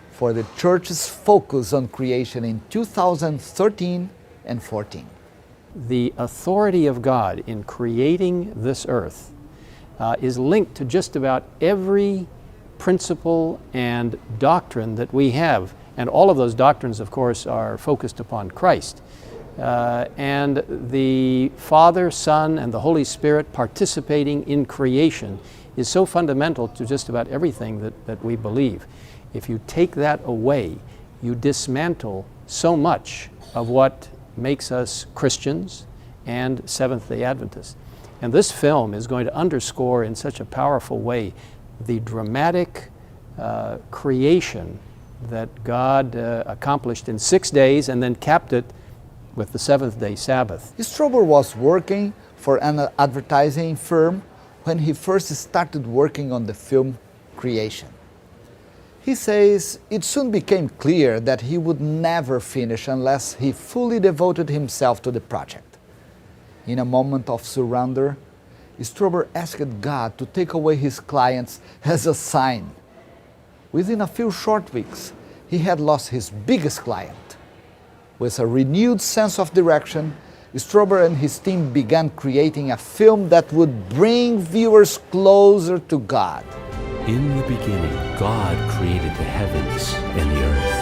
for the church's focus on creation in 2013 and 14. The authority of God in creating this earth is linked to just about every principle and doctrine that we have. And all of those doctrines, of course, are focused upon Christ. And the Father, Son, and the Holy Spirit participating in creation is so fundamental to just about everything that we believe. If you take that away, you dismantle so much of what makes us Christians and Seventh-day Adventists. And this film is going to underscore in such a powerful way the dramatic creation that God accomplished in 6 days and then capped it with the seventh-day Sabbath. Stober was working for an advertising firm when he first started working on the film Creation. He says it soon became clear that he would never finish unless he fully devoted himself to the project. In a moment of surrender, Stober asked God to take away his clients as a sign. Within a few short weeks, he had lost his biggest client. With a renewed sense of direction, Stober and his team began creating a film that would bring viewers closer to God. In the beginning, God created the heavens and the earth.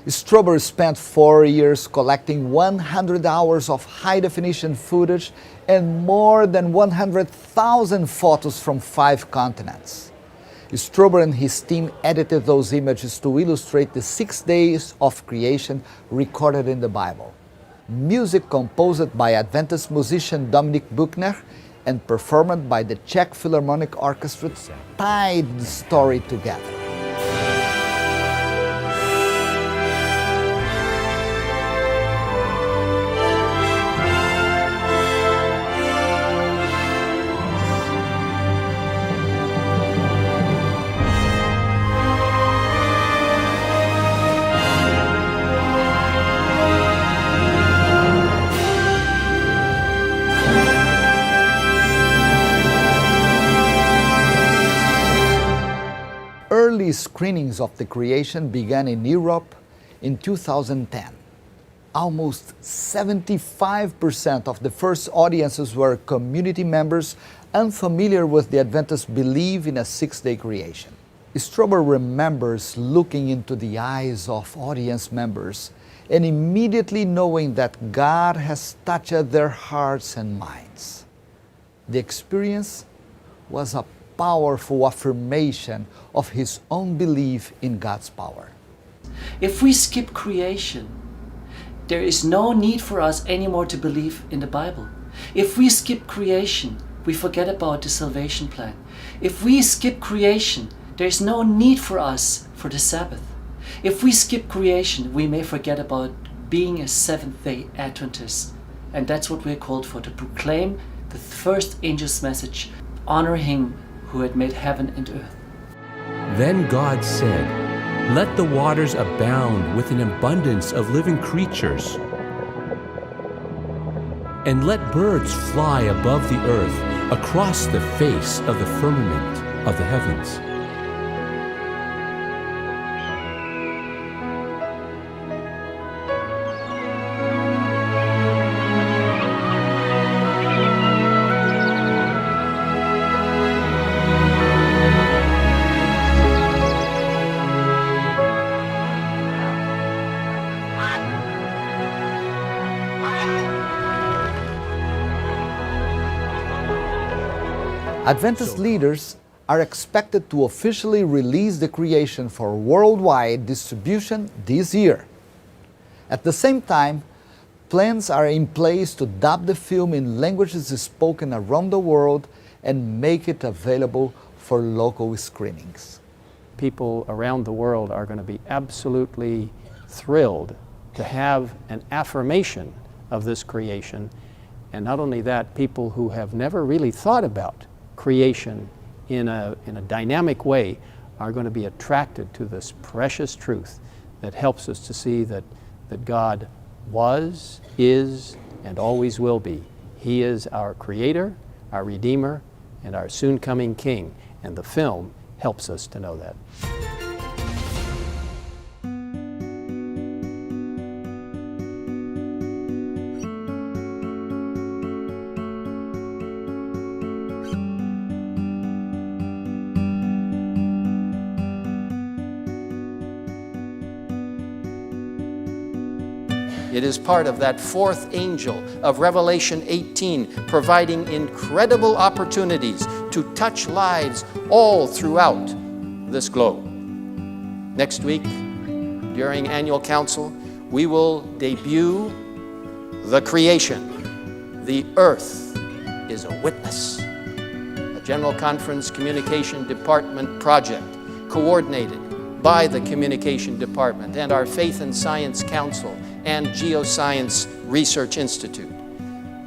Stober spent 4 years collecting 100 hours of high-definition footage and more than 100,000 photos from 5 continents. Stober and his team edited those images to illustrate the 6 days of creation recorded in the Bible. Music composed by Adventist musician Dominic Buchner and performed by the Czech Philharmonic Orchestra tied the story together. Early screenings of The Creation began in Europe in 2010. Almost 75% of the first audiences were community members unfamiliar with the Adventist belief in a 6-day creation. Stober remembers looking into the eyes of audience members and immediately knowing that God has touched their hearts and minds. The experience was a powerful affirmation of his own belief in God's power. If we skip creation, there is no need for us anymore to believe in the Bible. If we skip creation, we forget about the salvation plan. If we skip creation, there is no need for us for the Sabbath. If we skip creation, we may forget about being a Seventh-day Adventist. And that's what we're called for, to proclaim the first angel's message, honor him who had made heaven and earth. Then God said, "Let the waters abound with an abundance of living creatures, and let birds fly above the earth across the face of the firmament of the heavens." Adventist leaders are expected to officially release the creation for worldwide distribution this year. At the same time, plans are in place to dub the film in languages spoken around the world and make it available for local screenings. People around the world are going to be absolutely thrilled to have an affirmation of this creation. And not only that, people who have never really thought about creation in a dynamic way are going to be attracted to this precious truth that helps us to see that God was, is, and always will be. He is our Creator, our Redeemer, and our soon-coming King. And the film helps us to know that. It is part of that fourth angel of Revelation 18, providing incredible opportunities to touch lives all throughout this globe. Next week, during annual council, we will debut The Creation. The Earth is a Witness, a General Conference Communication Department project coordinated by the Communication Department and our Faith and Science Council and Geoscience Research Institute.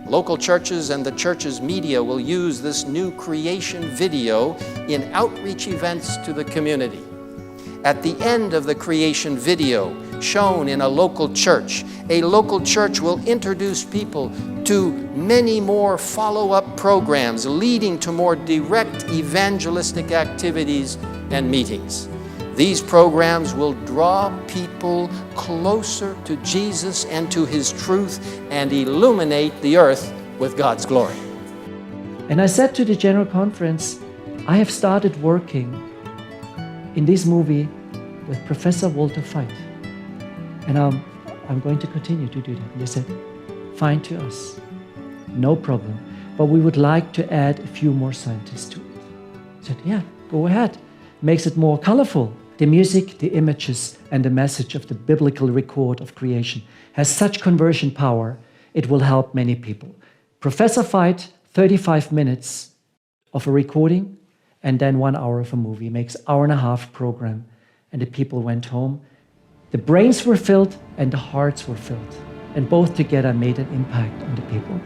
Local churches and the church's media will use this new creation video in outreach events to the community. At the end of the creation video, shown in a local church will introduce people to many more follow-up programs leading to more direct evangelistic activities and meetings. These programs will draw people closer to Jesus and to His truth and illuminate the earth with God's glory. And I said to the General Conference, I have started working in this movie with Professor Walter Veith. And I'm going to continue to do that. And they said, fine to us, no problem. But we would like to add a few more scientists to it. I said, yeah, go ahead. Makes it more colorful. The music, the images, and the message of the biblical record of creation has such conversion power, it will help many people. Professor Veith, 35 minutes of a recording, and then 1 hour of a movie. Makes an hour-and-a-half program, and the people went home. The brains were filled, and the hearts were filled. And both together made an impact on the people.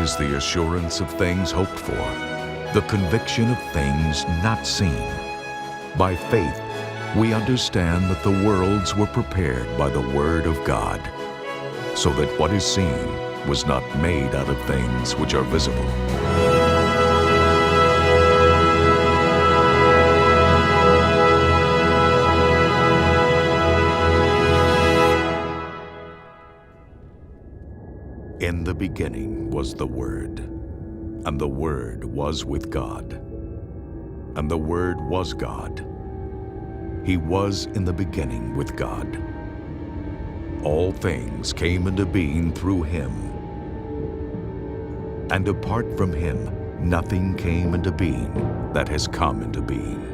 is the assurance of things hoped for, the conviction of things not seen. By faith, we understand that the worlds were prepared by the Word of God, so that what is seen was not made out of things which are visible. In the beginning was the Word, and the Word was with God, and the Word was God. He was in the beginning with God. All things came into being through Him, and apart from Him, nothing came into being that has come into being.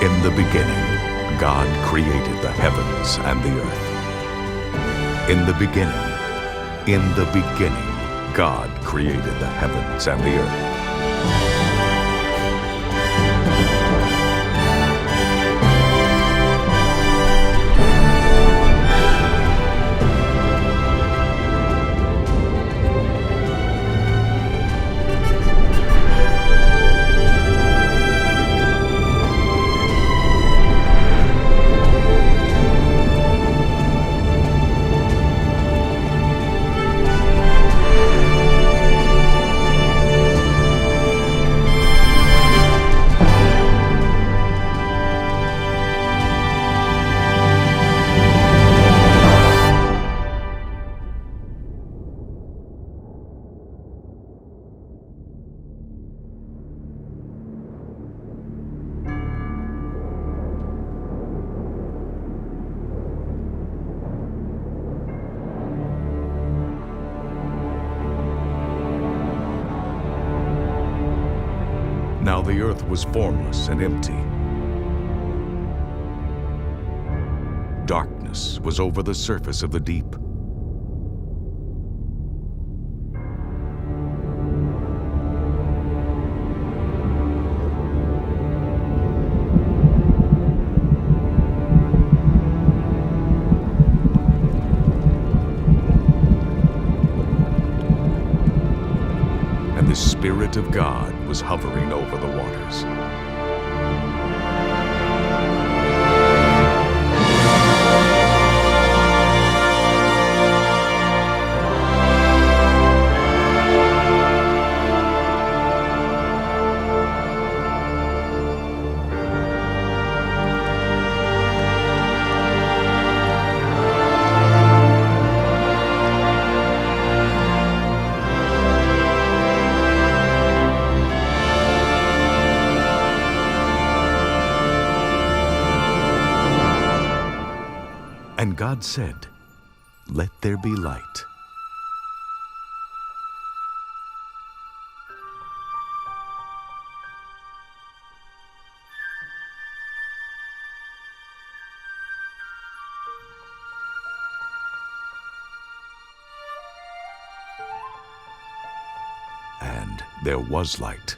In the beginning, God created the heavens and the earth. In the beginning, God created the heavens and the earth. Now the earth was formless and empty. Darkness was over the surface of the deep. And the Spirit of God was hovering over the waters. And God said, "Let there be light." And there was light.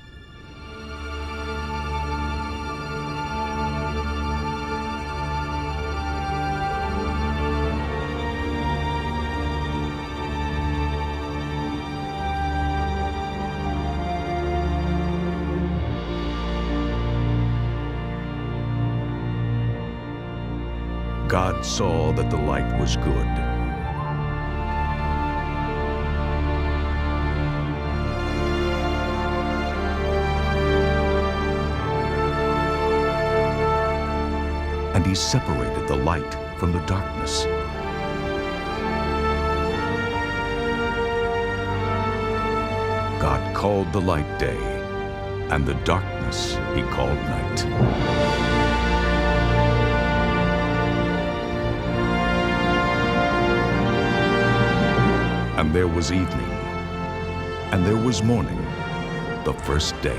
God saw that the light was good. And He separated the light from the darkness. God called the light day, and the darkness He called night. And And there was evening, and there was morning, the first day.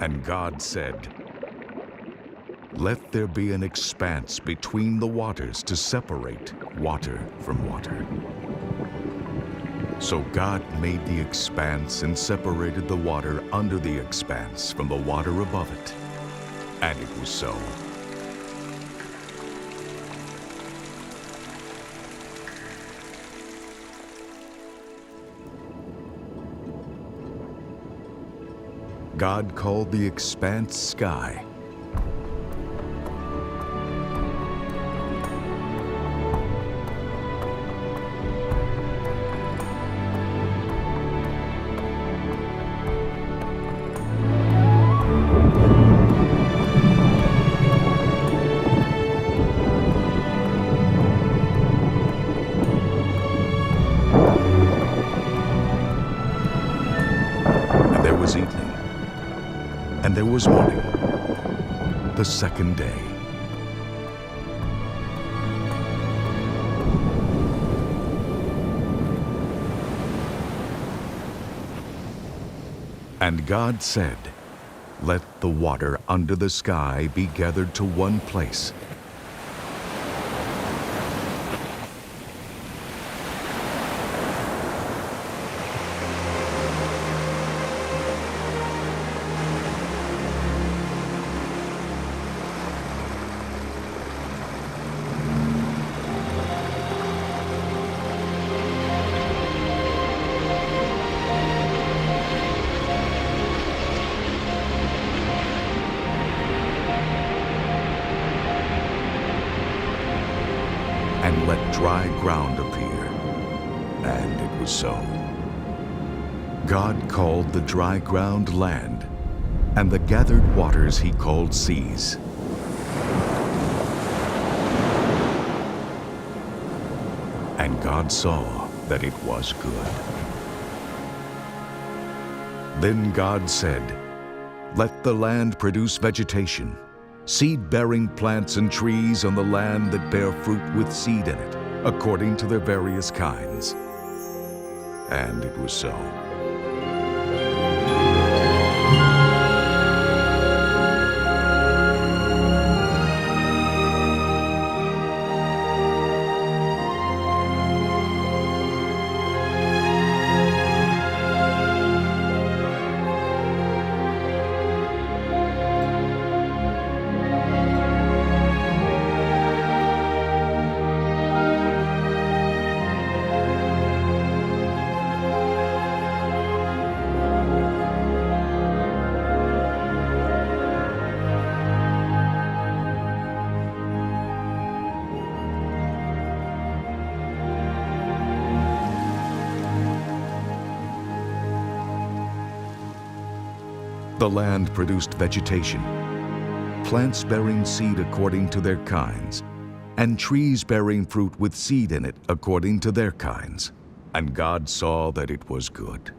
And God said, "Let there be an expanse between the waters to separate water from water." So God made the expanse and separated the water under the expanse from the water above it. And it was so. God called the expanse sky. And there was evening. And there was morning, the second day. And God said, "Let the water under the sky be gathered to one place." And let dry ground appear. And it was so. God called the dry ground land, and the gathered waters he called seas. And God saw that it was good. Then God said, "Let the land produce vegetation, seed-bearing plants and trees on the land that bear fruit with seed in it, according to their various kinds." And it was so. The land produced vegetation, plants bearing seed according to their kinds, and trees bearing fruit with seed in it according to their kinds. And God saw that it was good.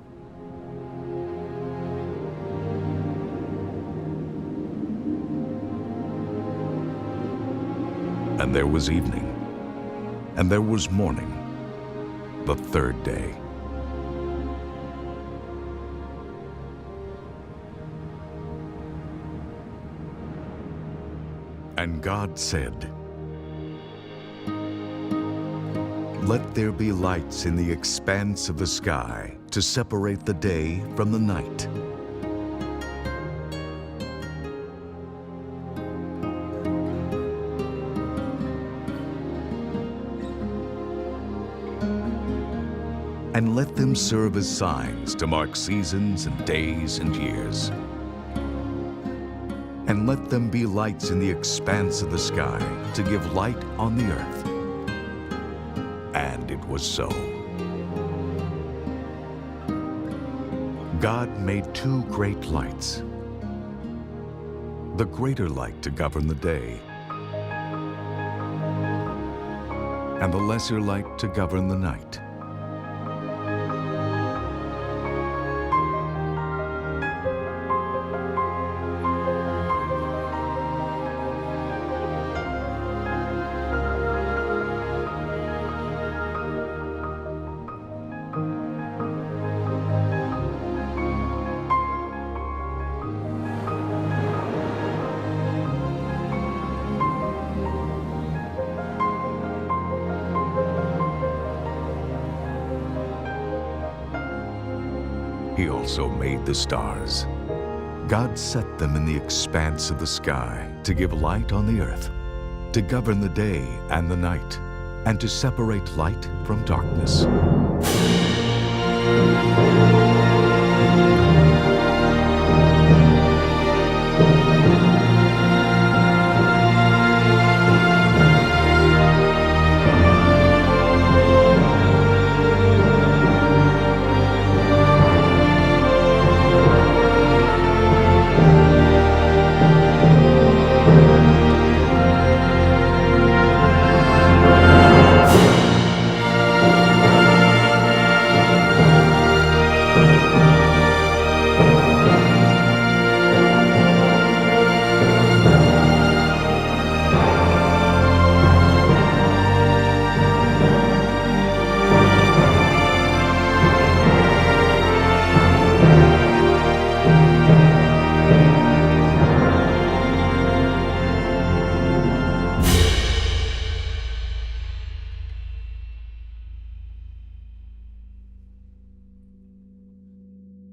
And there was evening, and there was morning, the third day. And God said, "Let there be lights in the expanse of the sky to separate the day from the night." And let them serve as signs to mark seasons and days and years. And let them be lights in the expanse of the sky to give light on the earth. And it was so. God made two great lights, the greater light to govern the day, and the lesser light to govern the night. He also made the stars. God set them in the expanse of the sky to give light on the earth, to govern the day and the night, and to separate light from darkness.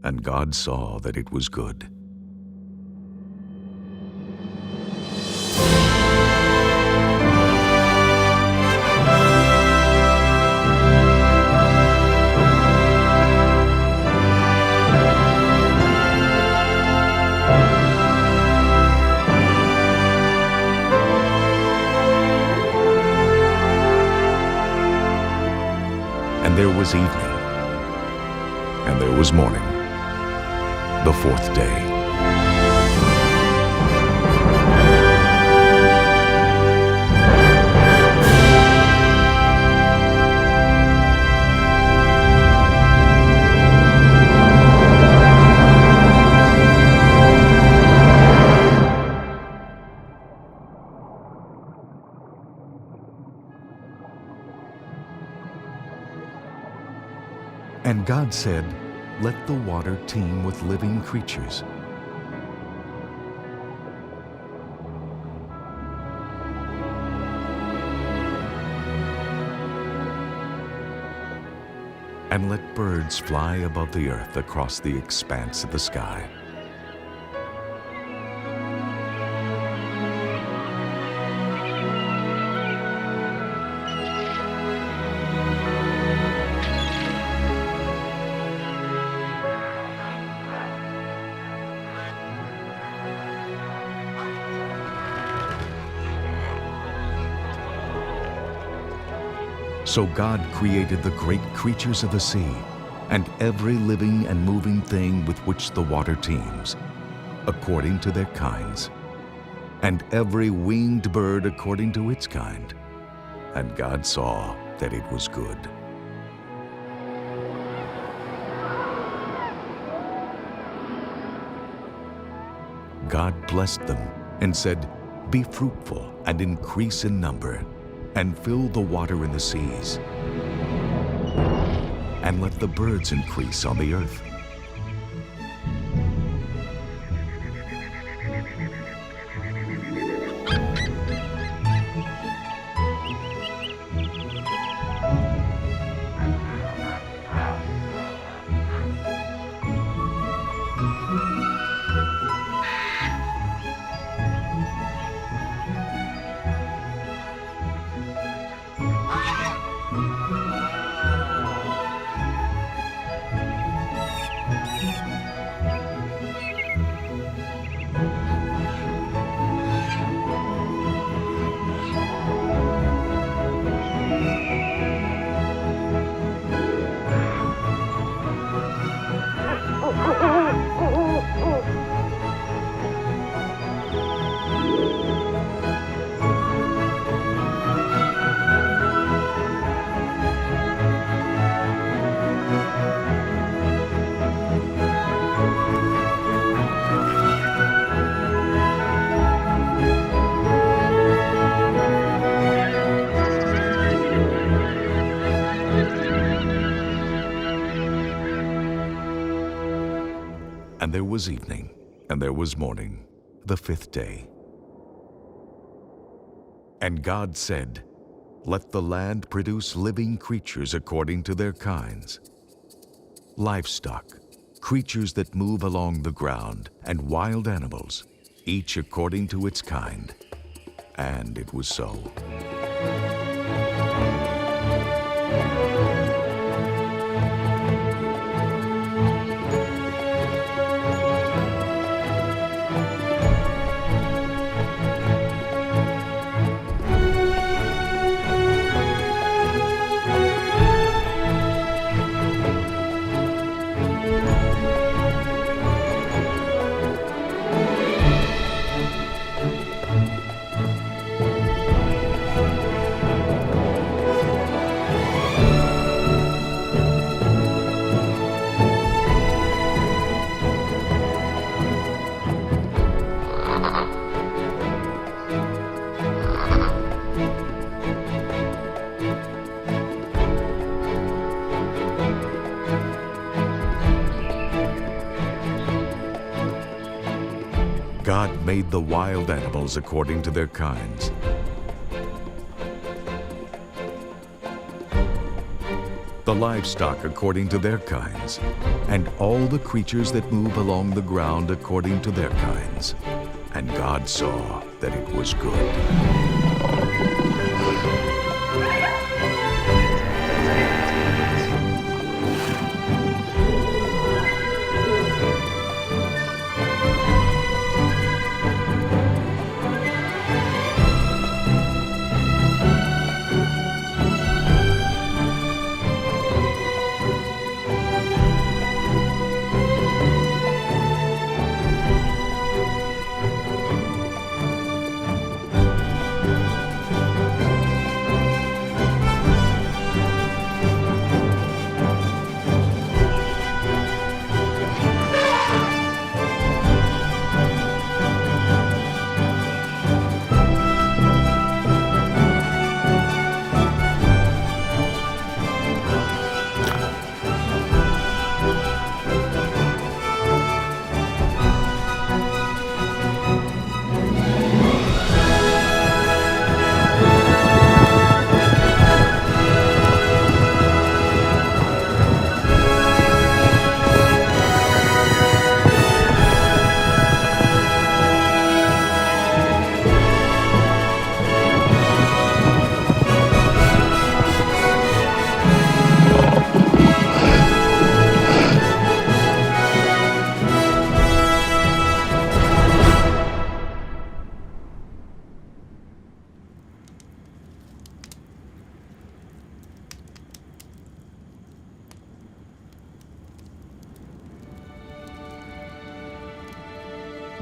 And God saw that it was good. And there was evening, and there was morning, the fourth day. And God said, "Let the water teem with living creatures." And let birds fly above the earth across the expanse of the sky. So God created the great creatures of the sea, and every living and moving thing with which the water teems, according to their kinds, and every winged bird according to its kind. And God saw that it was good. God blessed them and said, "Be fruitful and increase in number, and fill the water in the seas, and let the birds increase on the earth." And there was evening, and there was morning, the fifth day. And God said, "Let the land produce living creatures according to their kinds, livestock, creatures that move along the ground, and wild animals, each according to its kind. And it was so. God made the wild animals according to their kinds, the livestock according to their kinds, and all the creatures that move along the ground according to their kinds. And God saw that it was good.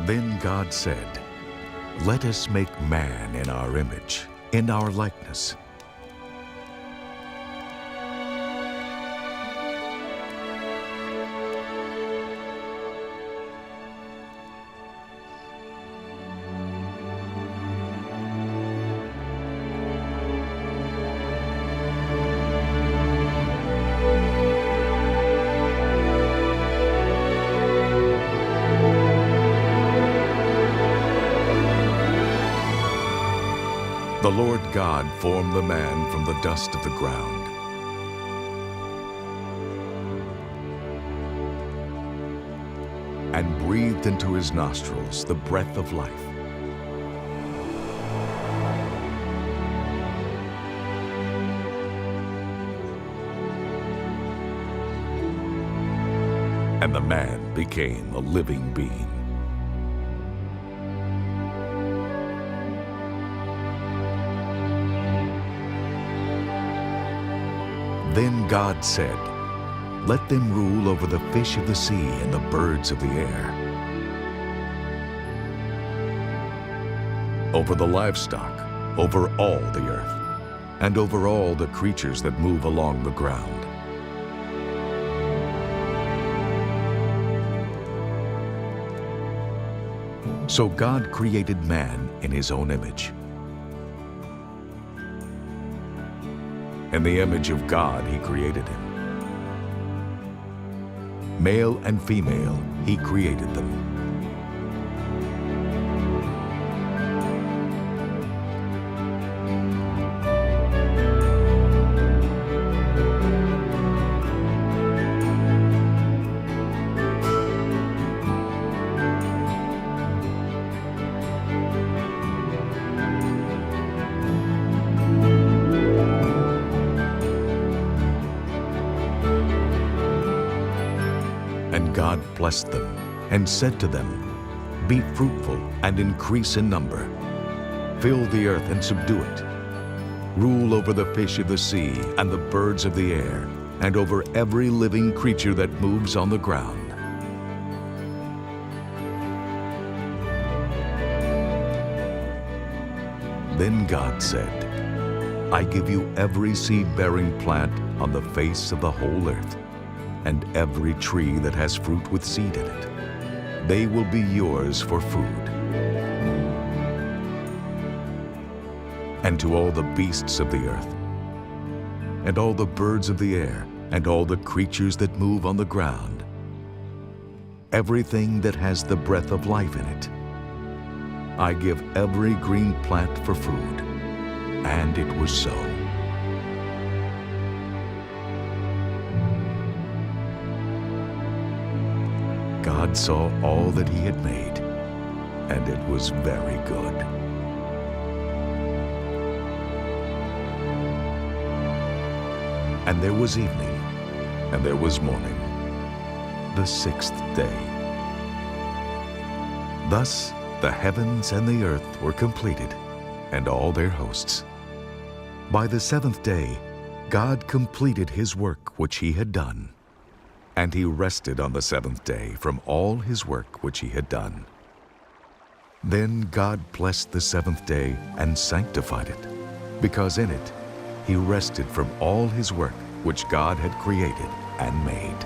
Then God said, "Let us make man in our image, in our likeness." The Lord God formed the man from the dust of the ground. And breathed into his nostrils the breath of life. And the man became a living being. Then God said, "Let them rule over the fish of the sea and the birds of the air, over the livestock, over all the earth, and over all the creatures that move along the ground." So God created man in his own image. In the image of God, he created him. Male and female, he created them. blessed them and said to them, "Be fruitful and increase in number. Fill the earth and subdue it. Rule over the fish of the sea and the birds of the air, and over every living creature that moves on the ground." Then God said, "I give you every seed-bearing plant on the face of the whole earth, and every tree that has fruit with seed in it. They will be yours for food. And to all the beasts of the earth, and all the birds of the air, and all the creatures that move on the ground, everything that has the breath of life in it, I give every green plant for food." And it was so. God saw all that he had made, and it was very good. And there was evening, and there was morning, the sixth day. Thus the heavens and the earth were completed, and all their hosts. By the seventh day, God completed his work which he had done, and he rested on the seventh day from all his work which he had done. Then God blessed the seventh day and sanctified it, because in it he rested from all his work which God had created and made.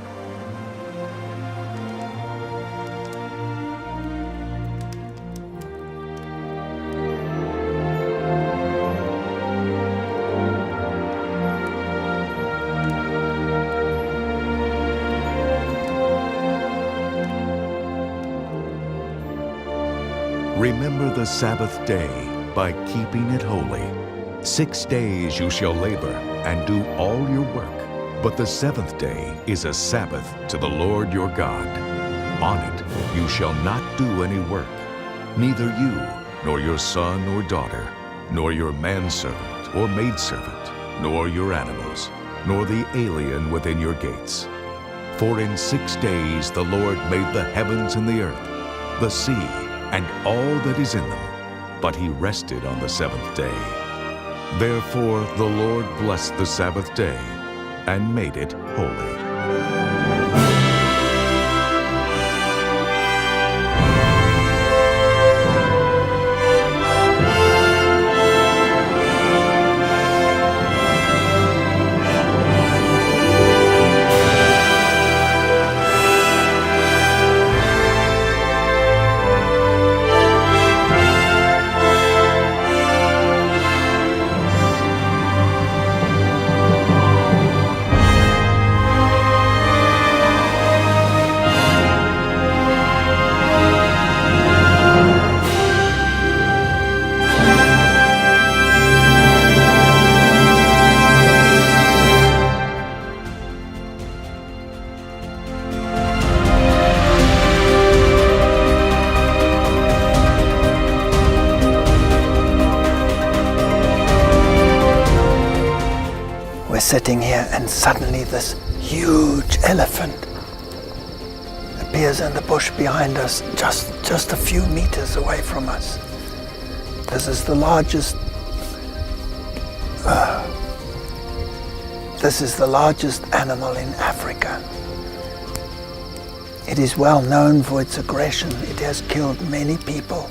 Remember the Sabbath day by keeping it holy. 6 days you shall labor and do all your work, but the seventh day is a Sabbath to the Lord your God. On it you shall not do any work, neither you, nor your son or daughter, nor your manservant or maidservant, nor your animals, nor the alien within your gates. For in 6 days the Lord made the heavens and the earth, the sea, and all that is in them, but he rested on the seventh day. Therefore the Lord blessed the Sabbath day and made it holy. Sitting here, and suddenly this huge elephant appears in the bush behind us, just a few meters away from us. This is the largest animal in Africa. It is well known for its aggression. It has killed many people.